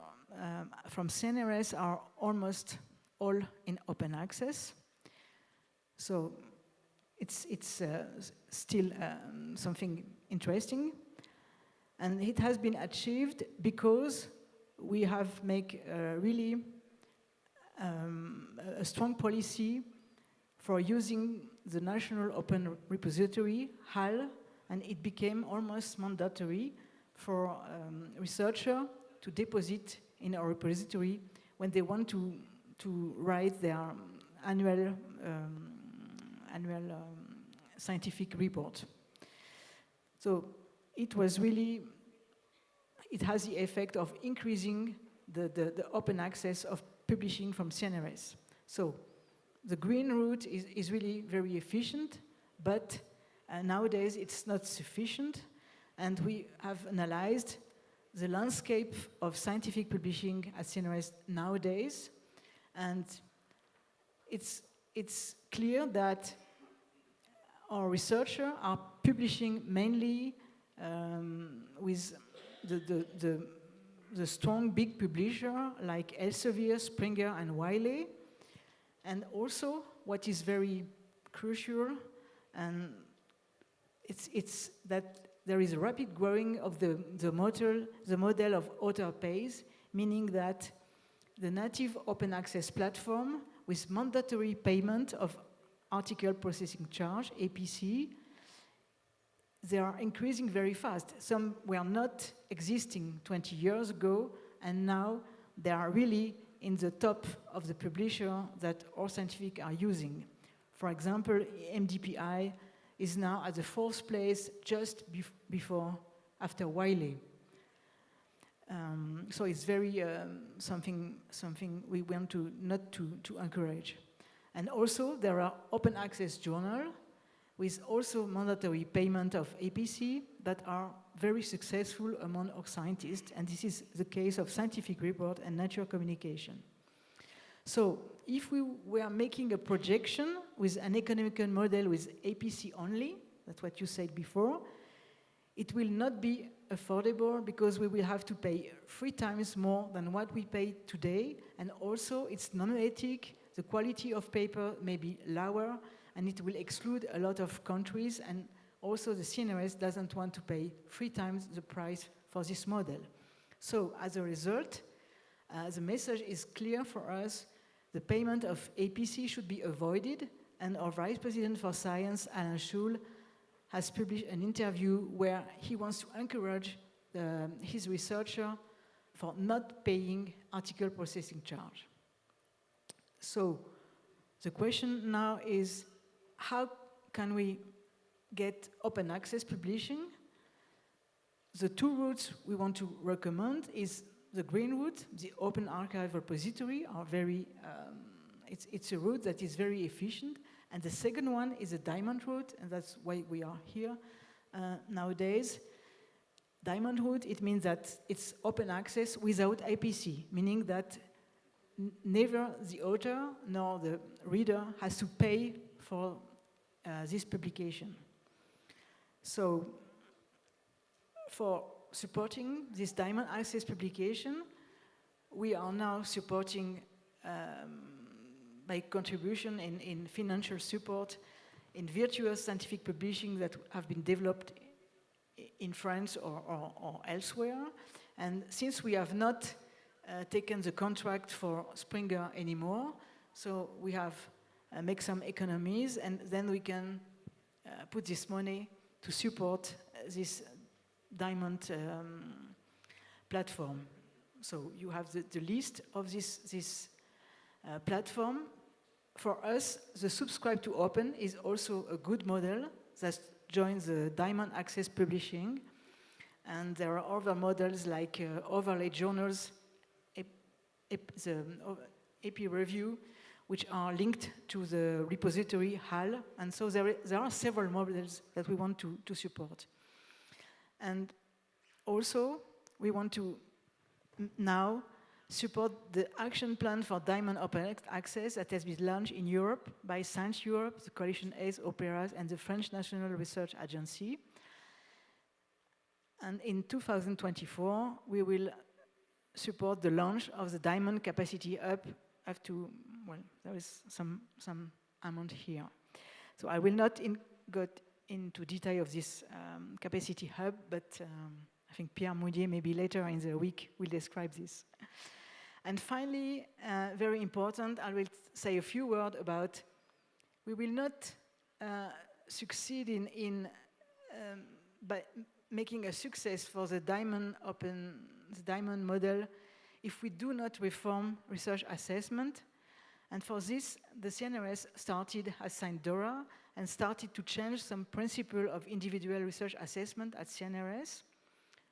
from CNRS are almost all in open access. So it's still something interesting. And it has been achieved because we have made really a strong policy for using the National Open Repository, HAL, and it became almost mandatory for researchers to deposit in our repository when they want to write their annual scientific report. So it was really, it has the effect of increasing the open access of publishing from CNRS. So the green route is really very efficient, but nowadays it's not sufficient, and we have analyzed the landscape of scientific publishing at CNRS nowadays, and it's clear that our researchers are publishing mainly with the strong big publisher like Elsevier, Springer, and Wiley, and also what is very crucial, and it's that there is a rapid growing of the model of author pays, meaning that the native open access platform with mandatory payment of article processing charge, APC, they are increasing very fast. Some were not existing 20 years ago, and now they are really in the top of the publisher that all scientific are using. For example, MDPI is now at the 4th place just after Wiley. So it's very something we want not to encourage. And also there are open access journals with also mandatory payment of APC that are very successful among our scientists, and this is the case of Scientific Report and Nature Communication. So if we were making a projection with an economical model with APC only, that's what you said before, it will not be affordable because we will have to pay 3 times more than what we pay today, and also it's non-ethic, the quality of paper may be lower, and it will exclude a lot of countries, and also the CNRS doesn't want to pay 3 times the price for this model. So as a result, the message is clear for us: the payment of APC should be avoided, and our Vice President for Science, Alain Schul, has published an interview where he wants to encourage his researcher for not paying article processing charge. So the question now is, how can we get open access publishing? The 2 routes we want to recommend is the green route, the open archive repository are very, it's a route that is very efficient. And the second one is a diamond route, and that's why we are here nowadays. Diamond route, it means that it's open access without APC, meaning that neither the author nor the reader has to pay for this publication. So, for supporting this Diamond Access publication, we are now supporting by contribution in financial support in virtuous scientific publishing that have been developed in France or elsewhere. And since we have not taken the contract for Springer anymore, so we have make some economies, and then we can put this money to support this Diamond platform. So you have the list of this platform. For us, the subscribe to open is also a good model that joins the Diamond Access publishing. And there are other models like overlay journals, the AP review, which are linked to the repository HAL. And so there are several models that we want to support. And also, we want to now support the action plan for Diamond Open Access that has been launched in Europe by Science Europe, the Coalition Ace Operas, and the French National Research Agency. And in 2024, we will support the launch of the Diamond Capacity Hub up to, well, there is some amount here. So I will not go into detail of this Capacity Hub, but I think Pierre Moudier, maybe later in the week, will describe this. And finally, very important, I will say a few words about, we will not succeed in by making a success for the Diamond model if we do not reform research assessment. And for this, the CNRS has signed DORA and started to change some principle of individual research assessment at CNRS.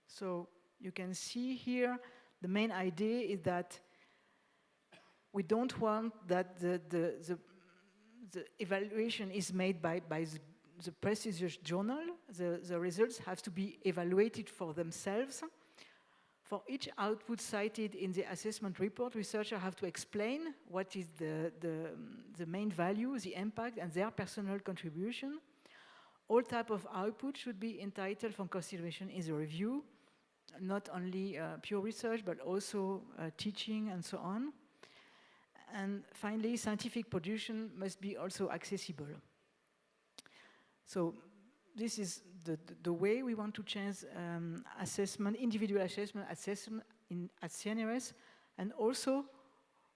So you can see here, the main idea is that we don't want that the evaluation is made by the prestigious journal. The results have to be evaluated for themselves. For each output cited in the assessment report, researchers have to explain what is the main value, the impact, and their personal contribution. All type of output should be entitled for consideration in the review, not only pure research, but also teaching and so on. And finally, scientific production must be also accessible. So this is the way we want to change assessment, individual assessment at CNRS. And also,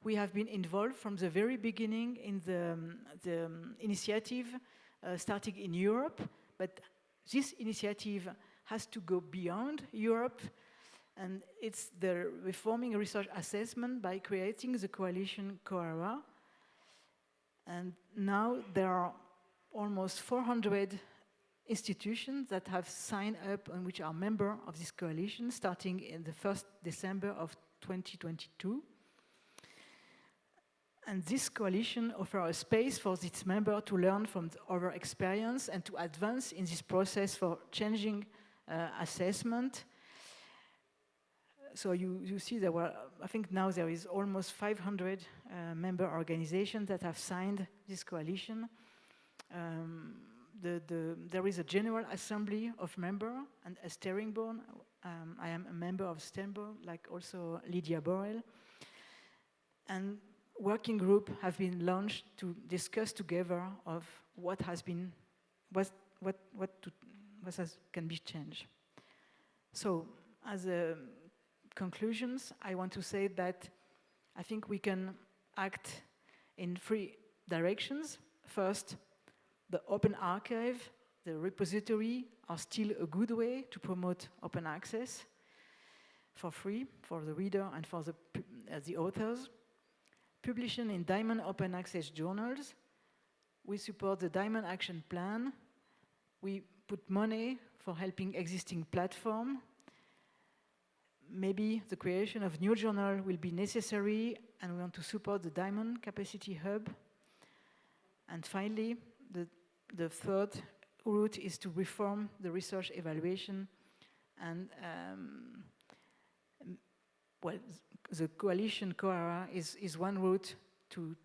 we have been involved from the very beginning in the initiative starting in Europe, but this initiative has to go beyond Europe, and it's the reforming research assessment by creating the coalition COARA. And now there are almost 400 institutions that have signed up and which are members of this coalition starting in the 1st December of 2022. And this coalition offers a space for its members to learn from our experience and to advance in this process for changing assessment. So you see there were, I think now there is almost 500 member organizations that have signed this coalition. There is a general assembly of members and a steering board. I am a member of steering board, like also Lydia Borrell. And working group have been launched to discuss together of what can be changed. So, as conclusions, I want to say that I think we can act in 3 directions. First, the open archive, the repository are still a good way to promote open access for free for the reader and for the authors. Publishing in Diamond Open Access journals. We support the Diamond Action Plan. We put money for helping existing platform. Maybe the creation of new journal will be necessary, and we want to support the Diamond Capacity Hub. And finally, the third route is to reform the research evaluation and well, the coalition COARA is one route to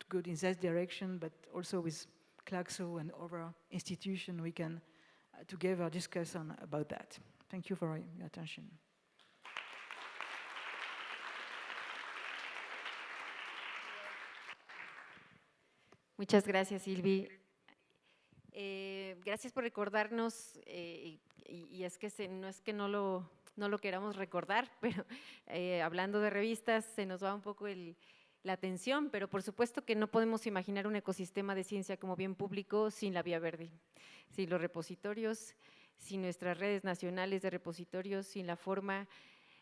go in that direction, but also with CLACSO and other institutions, we can together discuss about that. Thank you for your attention. Muchas gracias, Silvi. Gracias por recordarnos, y es que no es que no lo queramos recordar, pero hablando de revistas se nos va un poco la atención, pero por supuesto que no podemos imaginar un ecosistema de ciencia como bien público sin la vía verde, sin los repositorios, sin nuestras redes nacionales de repositorios, sin la forma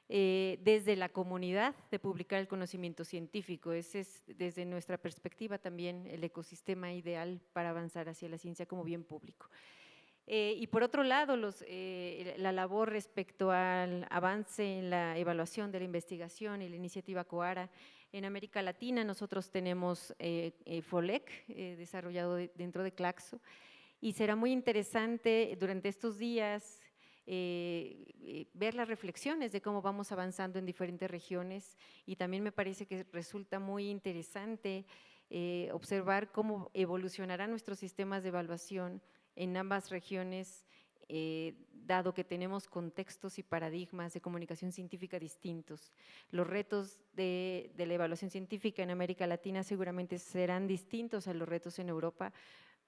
desde la comunidad de publicar el conocimiento científico. Ese es desde nuestra perspectiva también el ecosistema ideal para avanzar hacia la ciencia como bien público. Y por otro lado, la labor respecto al avance en la evaluación de la investigación y la iniciativa COARA en América Latina, nosotros tenemos FOLEC desarrollado dentro de CLACSO, y será muy interesante durante estos días ver las reflexiones de cómo vamos avanzando en diferentes regiones, y también me parece que resulta muy interesante observar cómo evolucionarán nuestros sistemas de evaluación en ambas regiones, dado que tenemos contextos y paradigmas de comunicación científica distintos. Los retos de la evaluación científica en América Latina seguramente serán distintos a los retos en Europa,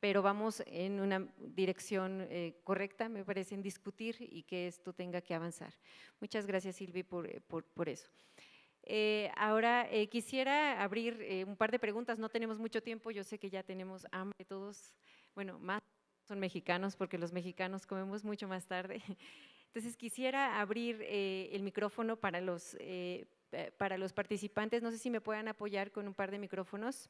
pero vamos en una dirección correcta, me parece, en discutir y que esto tenga que avanzar. Muchas gracias, Silvi, por eso. Ahora quisiera abrir un par de preguntas, no tenemos mucho tiempo, yo sé que ya tenemos hambre todos, bueno, más son mexicanos porque los mexicanos comemos mucho más tarde. Entonces quisiera abrir el micrófono para los participantes, no sé si me puedan apoyar con un par de micrófonos.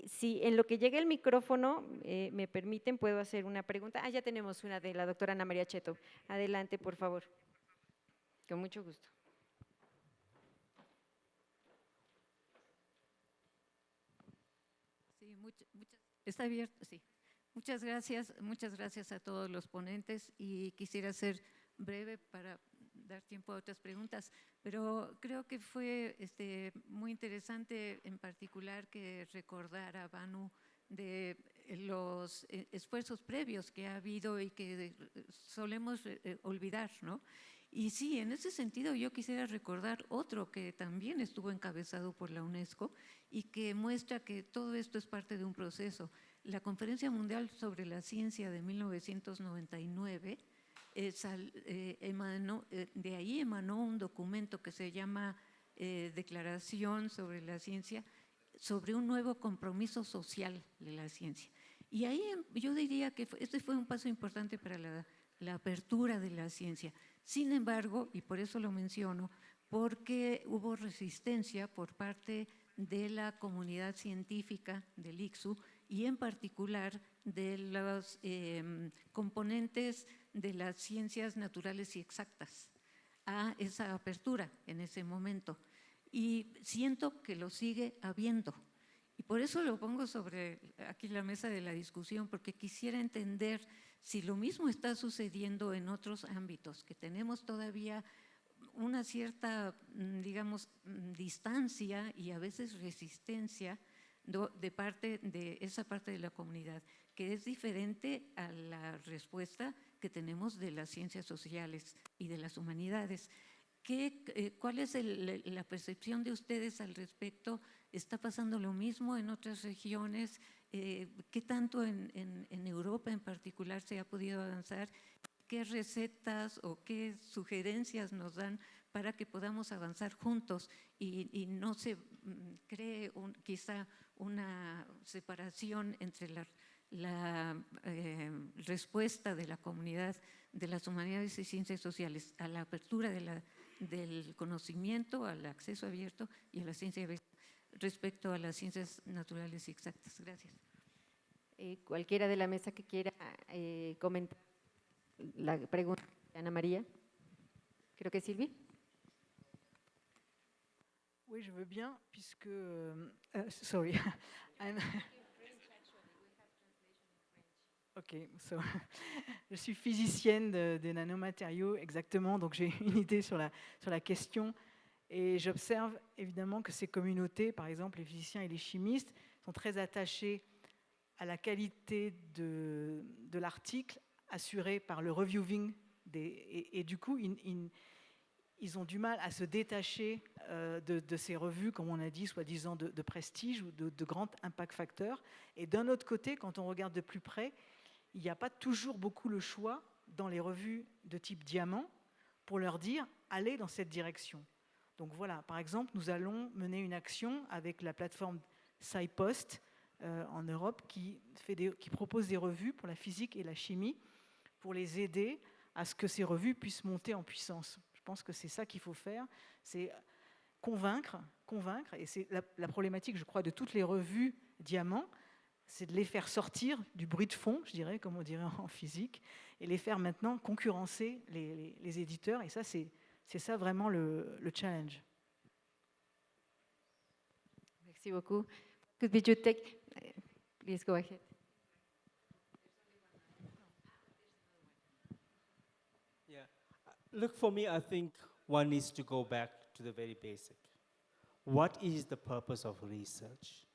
Si en lo que llega el micrófono me permiten, puedo hacer una pregunta. Ya tenemos una de la doctora Ana María Cheto. Adelante, por favor. Con mucho gusto. Sí, está abierto, sí. Muchas gracias a todos los ponentes, y quisiera ser breve para dar tiempo a otras preguntas, pero creo que fue muy interesante en particular que recordara Banu de los esfuerzos previos que ha habido y que solemos olvidar, ¿no? Y sí, en ese sentido yo quisiera recordar otro que también estuvo encabezado por la UNESCO y que muestra que todo esto es parte de un proceso. La Conferencia Mundial sobre la Ciencia de 1999, de ahí emanó un documento que se llama Declaración sobre la Ciencia, sobre un nuevo compromiso social de la ciencia. Y ahí yo diría que este fue un paso importante para la apertura de la ciencia. Sin embargo, y por eso lo menciono, porque hubo resistencia por parte de la comunidad científica del ICSU y en particular de los componentes de las ciencias naturales y exactas a esa apertura en ese momento. Y siento que lo sigue habiendo. Y por eso lo pongo sobre aquí la mesa de la discusión, porque quisiera entender si lo mismo está sucediendo en otros ámbitos, que tenemos todavía una cierta, digamos, distancia y a veces resistencia de esa parte de la comunidad, que es diferente a la respuesta que tenemos de las ciencias sociales y de las humanidades. ¿Cuál es la percepción de ustedes al respecto? ¿Está pasando lo mismo en otras regiones? ¿Qué tanto en Europa en particular se ha podido avanzar? ¿Qué recetas o qué sugerencias nos dan para que podamos avanzar juntos y no se cree quizá una separación entre la respuesta de la comunidad de las humanidades y ciencias sociales a la apertura del conocimiento, al acceso abierto y a la ciencia respecto a las ciencias naturales y exactas? Gracias. Cualquiera de la mesa que quiera comentar la pregunta de Ana María. Creo que Sylvie. Oui, je veux bien, puisque… sorry. Ok. Ok, so, je suis physicienne des nanomatériaux, exactement, donc j'ai une idée sur la question. Et j'observe évidemment que ces communautés, par exemple les physiciens et les chimistes, sont très attachés à la qualité de l'article assuré par le reviewing. Et du coup, ils ont du mal à se détacher de ces revues, comme on a dit, soi-disant de prestige ou de grand impact facteur. Et d'un autre côté, quand on regarde de plus près, il n'y a pas toujours beaucoup le choix dans les revues de type diamant pour leur dire « allez dans cette direction ». Donc voilà, par exemple, nous allons mener une action avec la plateforme SciPost en Europe qui propose des revues pour la physique et la chimie pour les aider à ce que ces revues puissent monter en puissance. Je pense que c'est ça qu'il faut faire, c'est convaincre, et c'est la problématique, je crois, de toutes les revues diamants, c'est de les faire sortir du bruit de fond, je dirais, comme on dirait en physique, et les faire maintenant concurrencer les éditeurs, et ça, c'est ça vraiment le challenge. Merci beaucoup. Could you take, please go ahead. Yeah. Look, for me, I think one needs to go back to the very basic. What is the purpose of research?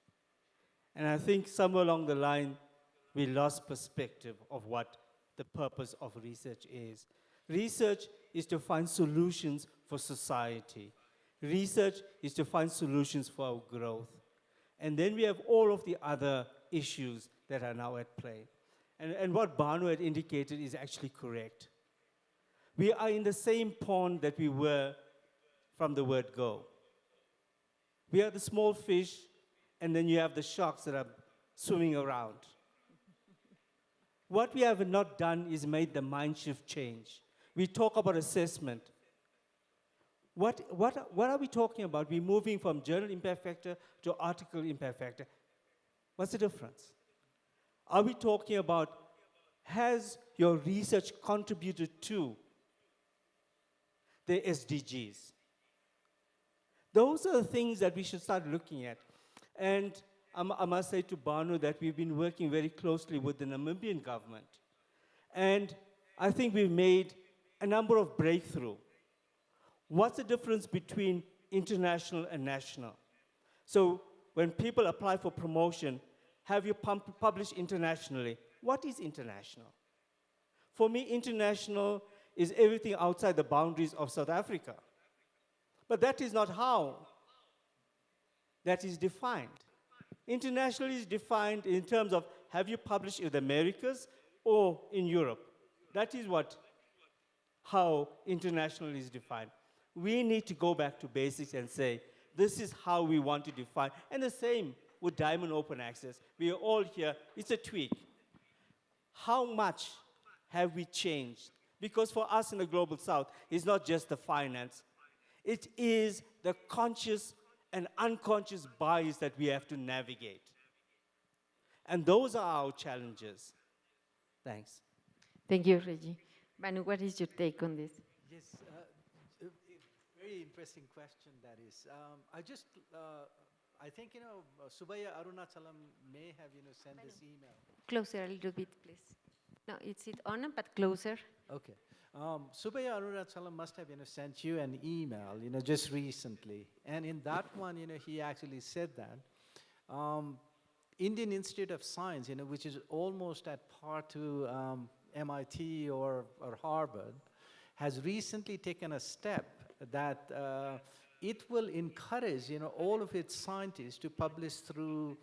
And I think somewhere along the line, we lost perspective of what the purpose of research is. Research is to find solutions for society. Research is to find solutions for our growth. And then we have all of the other issues that are now at play. And what Banu had indicated is actually correct. We are in the same pond that we were from the word go. We are the small fish, and then you have the sharks that are swimming around. What we have not done is made the mind shift change. We talk about assessment. What are we talking about? We're moving from journal impact factor to article impact factor. What's the difference? Are we talking about, has your research contributed to the SDGs? Those are the things that we should start looking at. And I must say to Banu that we've been working very closely with the Namibian government. And I think we've made a number of breakthroughs. What's the difference between international and national? So when people apply for promotion, have you published internationally? What is international? For me, international is everything outside the boundaries of South Africa. But that is not how that is defined. International is defined in terms of, have you published in the Americas or in Europe? That is how international is defined. We need to go back to basics and say, this is how we want to define. And the same with Diamond Open Access. We are all here, it's a tweak. How much have we changed? Because for us in the Global South, it's not just the finance. It is the conscious and unconscious bias that we have to navigate. And those are our challenges. Thanks. Thank you, Reggie. Banu, what is your take on this? Yes, very interesting question that is. I think, Subaya Arunachalam may have, sent this email. Closer a little bit, please. No, it's on, but closer. Okay. Subaya Arunachalam must have, sent you an email, just recently. And in that one, he actually said that Indian Institute of Science, which is almost at par to MIT or Harvard, has recently taken a step that it will encourage, all of its scientists to publish through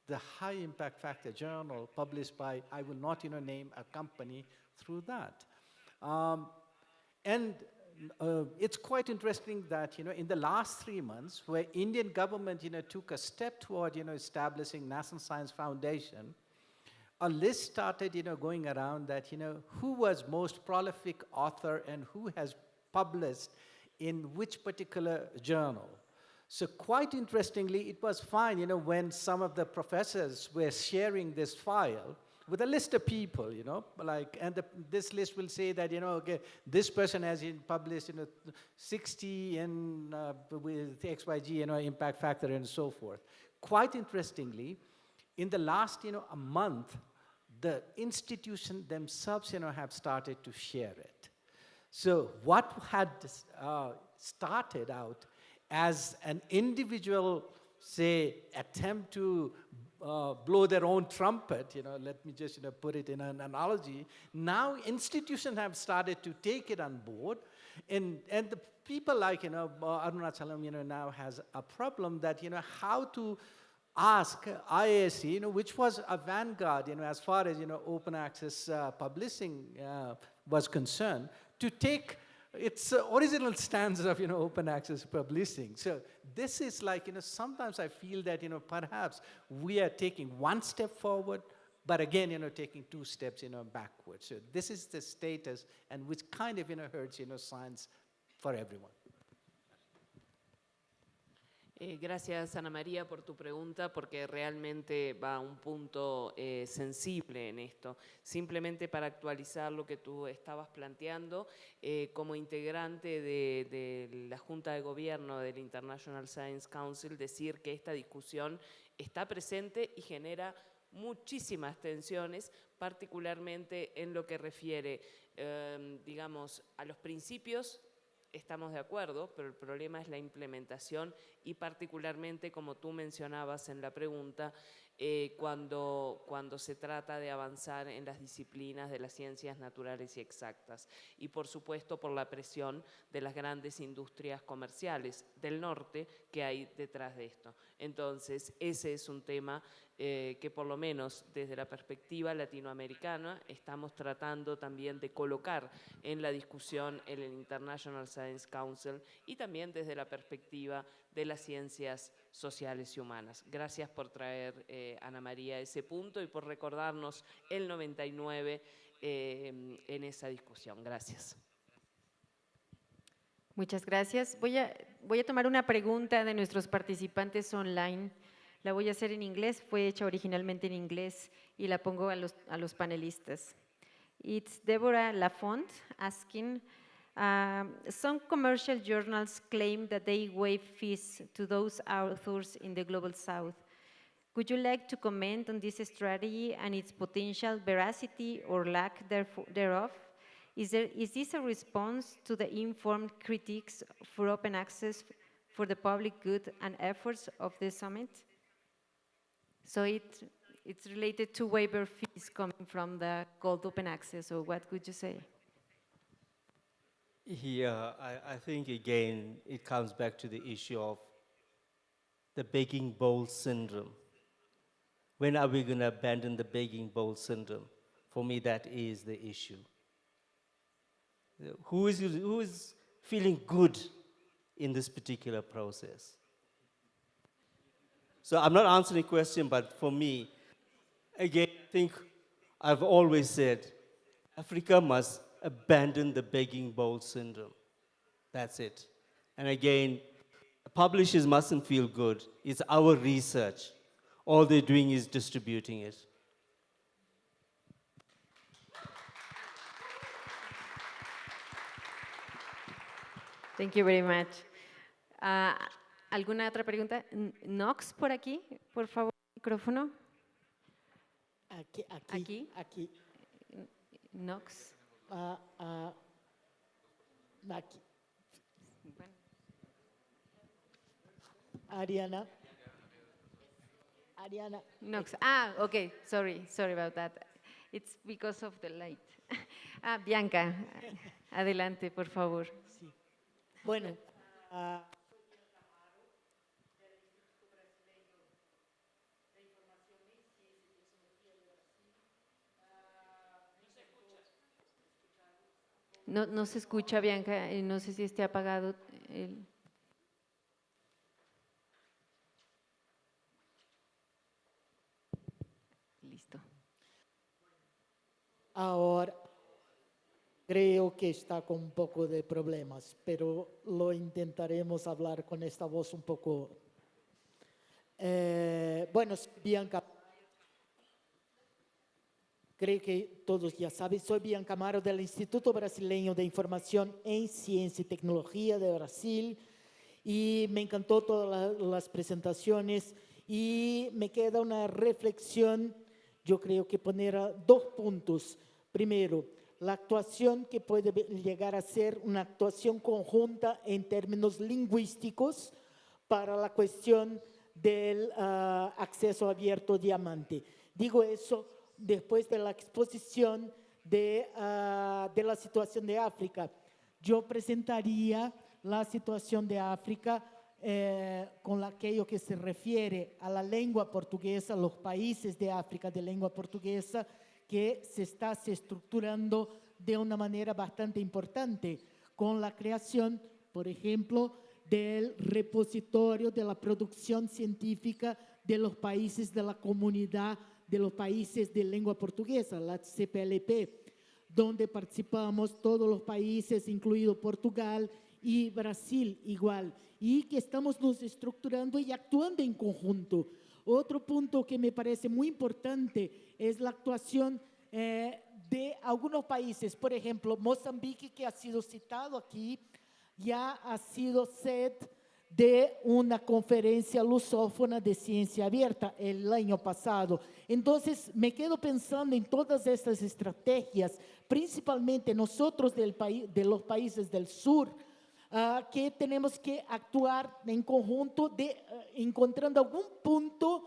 the high impact factor journal published by, I will not, name a company through that. And it's quite interesting that, in the last 3 months, where Indian government, took a step toward, establishing National Science Foundation, a list started, going around that, who was most prolific author and who has published in which particular journal. So quite interestingly, it was fine, when some of the professors were sharing this file with a list of people, this list will say that, okay, this person has published, 60 and with XYG, impact factor and so forth. Quite interestingly, in the last, a month, the institution themselves, have started to share it. So what had started out as an individual, say, attempt to blow their own trumpet, let me just put it in an analogy, now institutions have started to take it on board, and the people like, Arunachalam, now has a problem that, how to ask IASC, which was a vanguard, as far as, open access publishing was concerned, to take its original stance of, open access publishing. So this is like, sometimes I feel that, perhaps we are taking one step forward, but again, taking two steps, backwards. So this is the status, and which kind of, hurts, science for everyone. Gracias, Ana María, por tu pregunta, porque realmente va a un punto sensible en esto. Simplemente para actualizar lo que tú estabas planteando, como integrante de la Junta de Gobierno del International Science Council, decir que esta discusión está presente y genera muchísimas tensiones, particularmente en lo que refiere, digamos, a los principios. Estamos de acuerdo, pero el problema es la implementación y particularmente, como tú mencionabas en la pregunta, cuando se trata de avanzar en las disciplinas de las ciencias naturales y exactas. Y por supuesto por la presión de las grandes industrias comerciales del norte que hay detrás de esto. Entonces, ese es un tema que por lo menos desde la perspectiva latinoamericana estamos tratando también de colocar en la discusión en el International Science Council y también desde la perspectiva de las ciencias sociales y humanas. Gracias por traer, Ana María, ese punto y por recordarnos el 99 en esa discusión. Gracias. Muchas gracias. Voy a tomar una pregunta de nuestros participantes online. La voy a hacer en inglés, fue hecha originalmente en inglés y la pongo a los panelistas. It's Deborah Lafont asking, some commercial journals claim that they waive fees to those authors in the Global South. Would you like to comment on this strategy and its potential veracity or lack thereof? Is this a response to the informed critiques for open access for the public good and efforts of the summit? So it's related to waiver fees coming from the Gold Open Access, so what would you say? Yeah, I think again, it comes back to the issue of the begging bowl syndrome. When are we going to abandon the begging bowl syndrome? For me, that is the issue. Who is feeling good in this particular process? So I'm not answering the question, but for me, again, I think I've always said Africa must abandon the begging bowl syndrome. That's it. And again, publishers mustn't feel good. It's our research. All they're doing is distributing it. Thank you very much. ¿Alguna otra pregunta? Nox, por aquí, por favor, micrófono. Aquí. Nox. Aquí. Ariana. Nox. Okay, sorry about that. It's because of the light. Bianca, adelante, por favor. Sí. Bueno, No se escucha, Bianca, no sé si esté apagado el… Listo. ahora creo que está con un poco de problemas, pero lo intentaremos hablar con esta voz un poco… bueno, Bianca. Creo que todos ya saben, soy Bianca Amaro del Instituto Brasileño de Información en Ciencia y Tecnología de Brasil y me encantó todas las presentaciones y me queda una reflexión yo creo que poner 2 puntos. Primero, la actuación que puede llegar a ser una actuación conjunta en términos lingüísticos para la cuestión del acceso abierto diamante. Digo eso después de la exposición de la situación de África. Yo presentaría la situación de África con aquello que se refiere a la lengua portuguesa, los países de África de lengua portuguesa, que se está estructurando de una manera bastante importante, con la creación, por ejemplo, del repositorio de la producción científica de los países de la comunidad de los países de lengua portuguesa, la CPLP, donde participamos todos los países, incluido Portugal y Brasil igual, y que estamos nos estructurando y actuando en conjunto. Otro punto que me parece muy importante es la actuación de algunos países, por ejemplo, Mozambique, que ha sido citado aquí, ya ha sido sede de una conferencia lusófona de ciencia abierta el año pasado. Entonces, me quedo pensando en todas estas estrategias, principalmente nosotros de los países del sur, que tenemos que actuar en conjunto, encontrando algún punto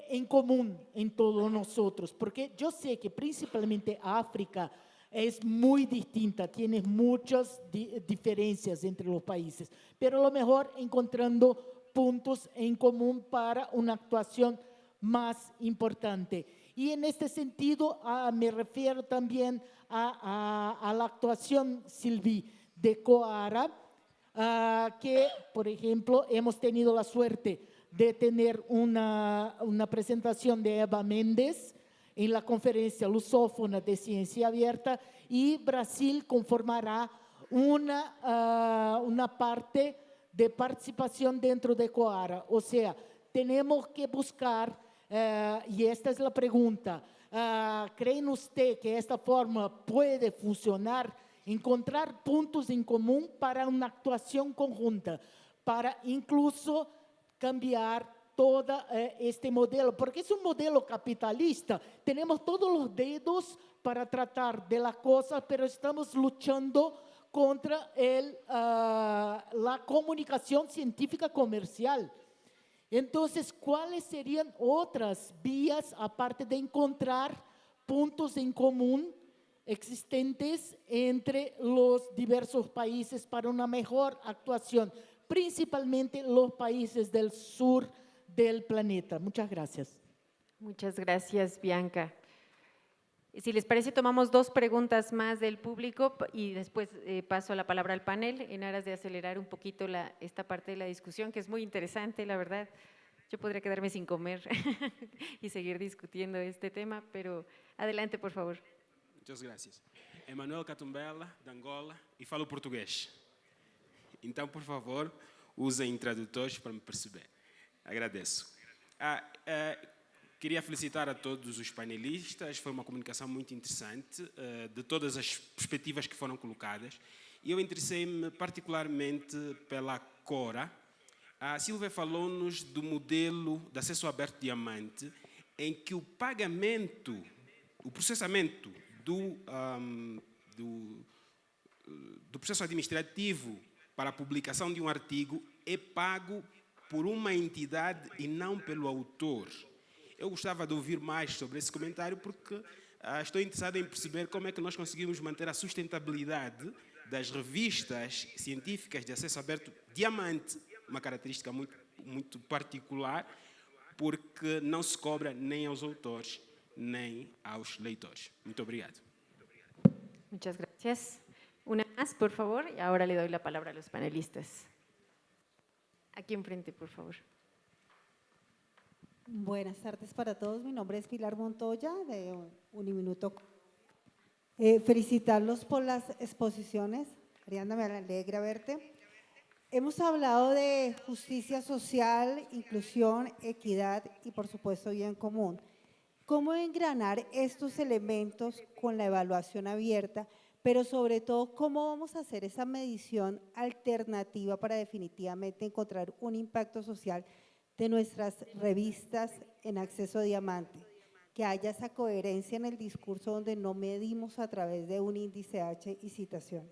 en común en todos nosotros, porque yo sé que principalmente África es muy distinta, tiene muchas diferencias entre los países, pero a lo mejor encontrando puntos en común para una actuación más importante. Y en este sentido me refiero también a la actuación, Silvi, de Coara, que, por ejemplo, hemos tenido la suerte de tener una presentación de Eva Méndez en la conferencia lusófona de ciencia abierta, y Brasil conformará una parte de participación dentro de Coara. O sea, tenemos que buscar, y esta es la pregunta, ¿creen usted que esta forma puede funcionar? Encontrar puntos en común para una actuación conjunta, para incluso cambiar todo este modelo, porque es un modelo capitalista. Tenemos todos los dedos para tratar de las cosas, pero estamos luchando contra la comunicación científica comercial. Entonces, ¿cuáles serían otras vías, aparte de encontrar puntos en común existentes entre los diversos países para una mejor actuación, principalmente los países del sur del planeta? Muchas gracias. Muchas gracias, Bianca. Si les parece, tomamos 2 preguntas más del público y después paso la palabra al panel en aras de acelerar un poquito esta parte de la discusión, que es muy interesante, la verdad. Yo podría quedarme sin comer y seguir discutiendo este tema, pero adelante, por favor. Muchas gracias. Emanuel Catumbela, de Angola, e falo português. Então, por favor, usem tradutores para me perceber. Agradeço. Queria felicitar a todos os panelistas, foi uma comunicação muito interessante, de todas as perspectivas que foram colocadas. E eu interessei-me particularmente pela Cora. A Silvia falou-nos do modelo de acesso aberto diamante, em que o pagamento, o processamento do processo administrativo para a publicação de um artigo é pago por uma entidade e não pelo autor. Eu gostava de ouvir mais sobre esse comentário, porque estou interessado em perceber como é que nós conseguimos manter a sustentabilidade das revistas científicas de acesso aberto diamante, uma característica muito particular, porque não se cobra nem aos autores, nem aos leitores. Muito obrigado. Muchas gracias. Una más, por favor, y ahora le doy la palabra a los panelistas. Aquí enfrente, por favor. Buenas tardes para todos. Mi nombre es Pilar Montoya, de Uniminuto. Felicitarlos por las exposiciones. Ariana, me alegra verte. Hemos hablado de justicia social, inclusión, equidad y, por supuesto, bien común. ¿Cómo engranar estos elementos con la evaluación abierta, pero sobre todo, cómo vamos a hacer esa medición alternativa para definitivamente encontrar un impacto social de nuestras revistas en Acceso Diamante? que haya esa coherencia en el discurso donde no medimos a través de un índice H y citaciones.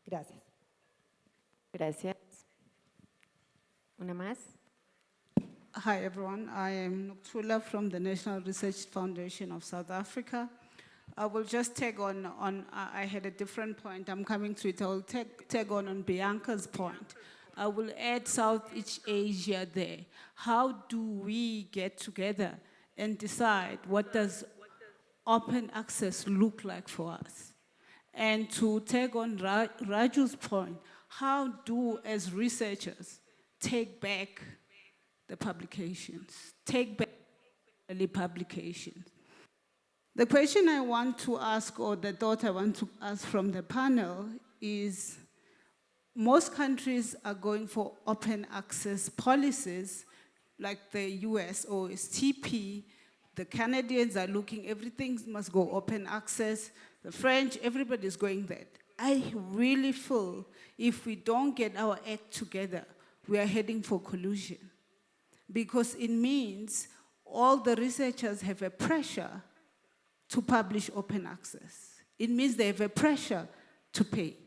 Gracias. Gracias. ¿Una más? Hi, everyone. I am Noktula from the National Research Foundation of South Africa. I will just tag on I had a different point. I'm coming to it. I will tag on Bianca's point. I will add Southeast Asia there. How do we get together and decide what does open access look like for us? And to tag on Raju's point, how do, as researchers, take back the publications, take back the publications? The question I want to ask, or the thought I want to ask from the panel is, most countries are going for open access policies, like the US or TP. The Canadians are looking, everything must go open access. The French, everybody's going that. I really feel if we don't get our act together, we are heading for collusion. Because it means all the researchers have a pressure to publish open access. It means they have a pressure to pay.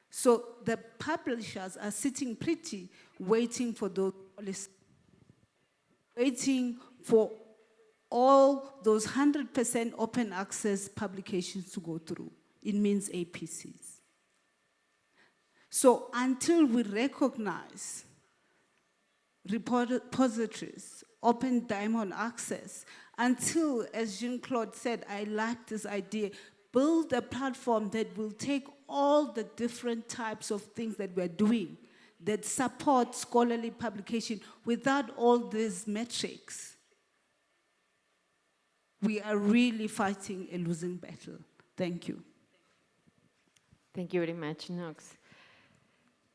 So the publishers are sitting pretty, waiting for those policies, waiting for all those 100% open access publications to go through. It means APCs. So until we recognize repositories, open diamond access, until, as Jean-Claude said, I like this idea, build a platform that will take all the different types of things that we're doing that support scholarly publication without all these metrics. We are really fighting a losing battle. Thank you. Thank you very much, Nox.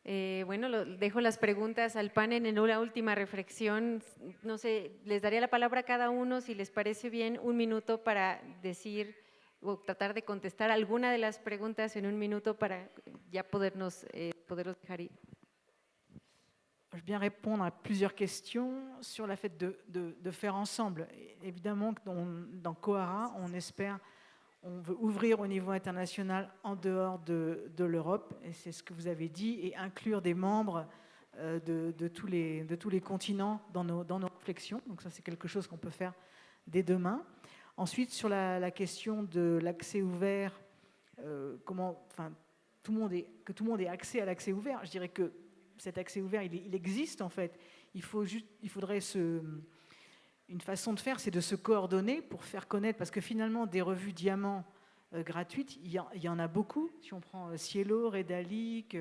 Bueno, dejo las preguntas al panel en una última reflexión. No sé, les daría la palabra a cada uno, si les parece bien, un minuto para decir o tratar de contestar alguna de las preguntas en un minuto para ya poderlos dejar ir. Je vais bien répondre à plusieurs questions sur le fait de faire ensemble. Évidemment que dans Coara, on veut ouvrir au niveau international en dehors de l'Europe, et c'est ce que vous avez dit, et inclure des membres de tous les continents dans nos réflexions. Donc ça, c'est quelque chose qu'on peut faire dès demain. Ensuite, sur la question de l'accès ouvert, que tout le monde ait accès à l'accès ouvert, je dirais que cet accès ouvert, il existe en fait. Il faudrait une façon de faire, c'est de se coordonner pour faire connaître, parce que finalement, des revues diamants gratuites, il y en a beaucoup. Si on prend Cielo, Redalyc,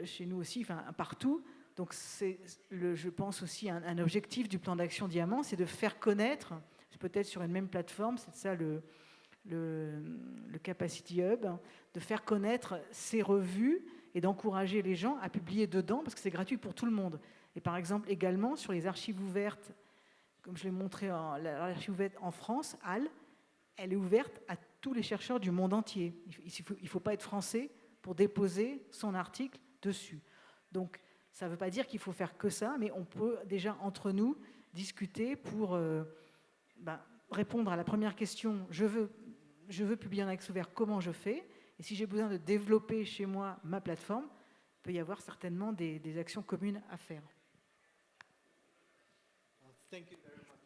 chez nous aussi, partout. Donc, je pense aussi un objectif du plan d'action diamant, c'est de faire connaître, peut-être sur une même plateforme, c'est ça le Capacity Hub, de faire connaître ces revues et d'encourager les gens à publier dedans, parce que c'est gratuit pour tout le monde. Et par exemple, également, sur les archives ouvertes, comme je l'ai montré, l'archive ouverte en France, HAL, elle est ouverte à tous les chercheurs du monde entier. Il ne faut pas être français pour déposer son article dessus. Donc, ça ne veut pas dire qu'il faut faire que ça, mais on peut déjà, entre nous, discuter pour répondre à la première question. Je veux publier un accès ouvert, comment je fais? Et si j'ai besoin de développer chez moi ma plateforme, il peut y avoir certainement des actions communes à faire. Thank you very much.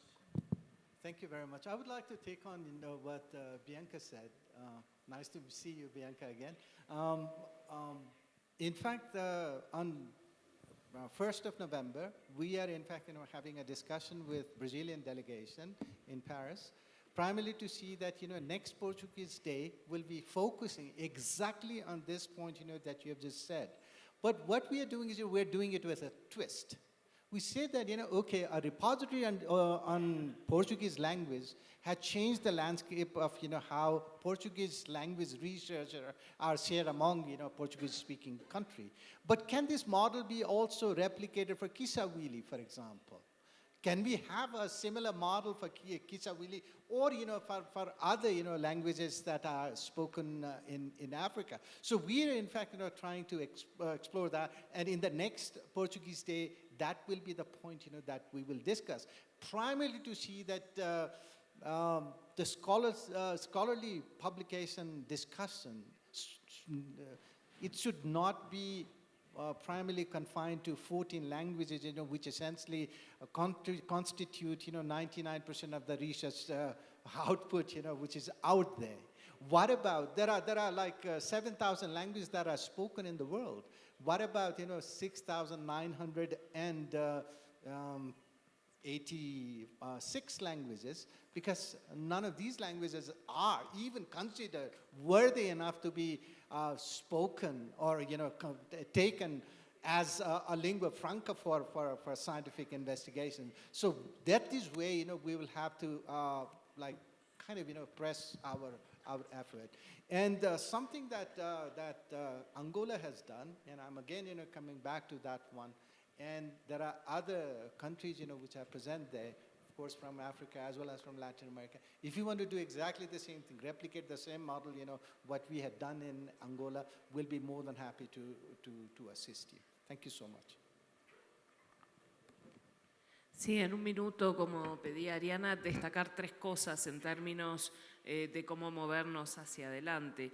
Thank you very much. I would like to take on what Bianca said. Nice to see you, Bianca, again. In fact, on 1st of November, we are in fact having a discussion with Brazilian delegation in Paris, primarily to see that next Portuguese Day will be focusing exactly on this point that you have just said. But what we are doing is we're doing it with a twist. We say that, okay, a repository on Portuguese language had changed the landscape of, how Portuguese language researchers are shared among, Portuguese-speaking country. But can this model be also replicated for Kisawili, for example? Can we have a similar model for Kisawili or, for other, languages that are spoken in Africa? So we are, in fact, trying to explore that. And in the next Portuguese Day, that will be the point, that we will discuss. Primarily to see that the scholarly publication discussion, it should not be primarily confined to 14 languages, which essentially constitute, 99% of the research output, which is out there. What about, there are like 7,000 languages that are spoken in the world. What about, 6,986 languages? Because none of these languages are even considered worthy enough to be spoken or, taken as a lingua franca for scientific investigation. So that is where, we will have to press our effort. And something that Angola has done, and I'm again, coming back to that one, and there are other countries, which are present there, of course, from Africa as well as from Latin America. If you want to do exactly the same thing, replicate the same model, what we had done in Angola, we'll be more than happy to assist you. Thank you so much. Sí, en un minuto, como pedía Ariana, destacar 3 cosas en términos de cómo movernos hacia adelante.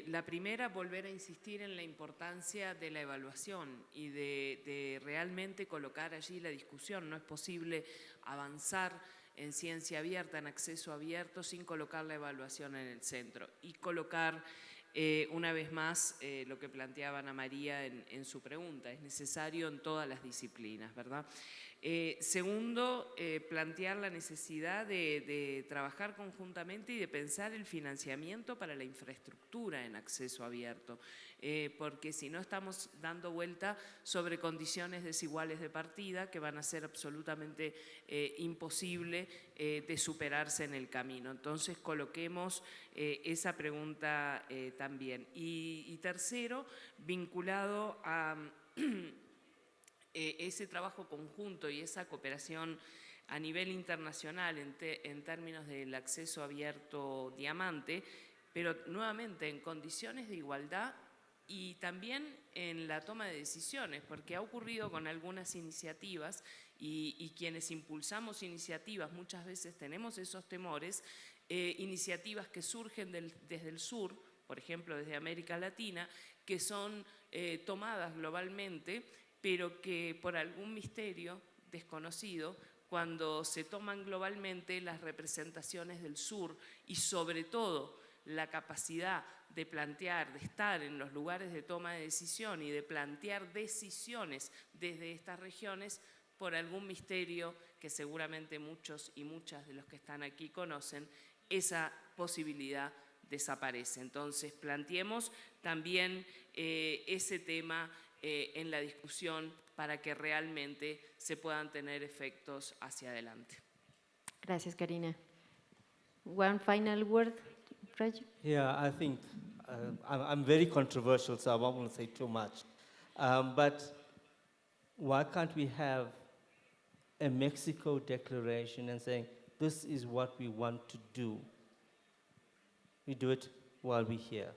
La primera, volver a insistir en la importancia de la evaluación y de realmente colocar allí la discusión. No es posible avanzar en ciencia abierta, en acceso abierto, sin colocar la evaluación en el centro y colocar una vez más lo que planteaba Ana María en su pregunta. Es necesario en todas las disciplinas, ¿verdad? Segundo, plantear la necesidad de trabajar conjuntamente y de pensar el financiamiento para la infraestructura en acceso abierto, porque si no estamos dando vuelta sobre condiciones desiguales de partida que van a ser absolutamente imposible de superarse en el camino. Entonces, coloquemos esa pregunta también. Y tercero, vinculado a ese trabajo conjunto y esa cooperación a nivel internacional en términos del acceso abierto diamante, pero nuevamente en condiciones de igualdad y también en la toma de decisiones, porque ha ocurrido con algunas iniciativas y quienes impulsamos iniciativas muchas veces tenemos esos temores, iniciativas que surgen desde el sur, por ejemplo desde América Latina, que son tomadas globalmente, pero que por algún misterio desconocido, cuando se toman globalmente las representaciones del sur y sobre todo la capacidad de plantear, de estar en los lugares de toma de decisión y de plantear decisiones desde estas regiones, por algún misterio que seguramente muchos y muchas de los que están aquí conocen, esa posibilidad desaparece. Entonces, planteemos también ese tema en la discusión para que realmente se puedan tener efectos hacia adelante. Gracias, Karina. One final word, Raju? Yeah, I think I'm very controversial, so I won't want to say too much. But why can't we have a Mexico declaration and saying, this is what we want to do? We do it while we're here.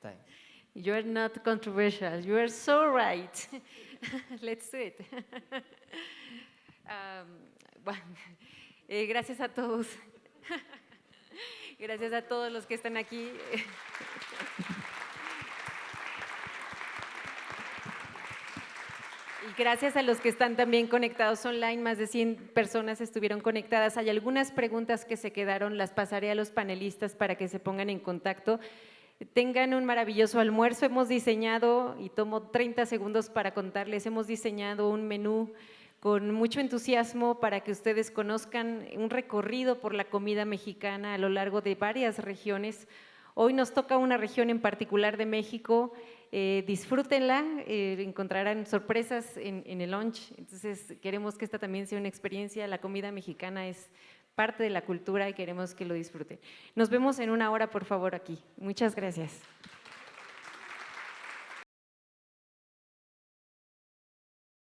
Thanks. You are not controversial. You are so right. Let's do it. Gracias a todos. Gracias a todos los que están aquí. Y gracias a los que están también conectados online, más de 100 personas estuvieron conectadas. Hay algunas preguntas que se quedaron, las pasaré a los panelistas para que se pongan en contacto. Tengan un maravilloso almuerzo. Hemos diseñado, y tomo 30 segundos para contarles, hemos diseñado un menú con mucho entusiasmo para que ustedes conozcan un recorrido por la comida mexicana a lo largo de varias regiones. Hoy nos toca una región en particular de México. Disfrútenla, encontrarán sorpresas en el lunch. Entonces queremos que esta también sea una experiencia. La comida mexicana es parte de la cultura y queremos que lo disfruten. Nos vemos en una hora, por favor, aquí. Muchas gracias.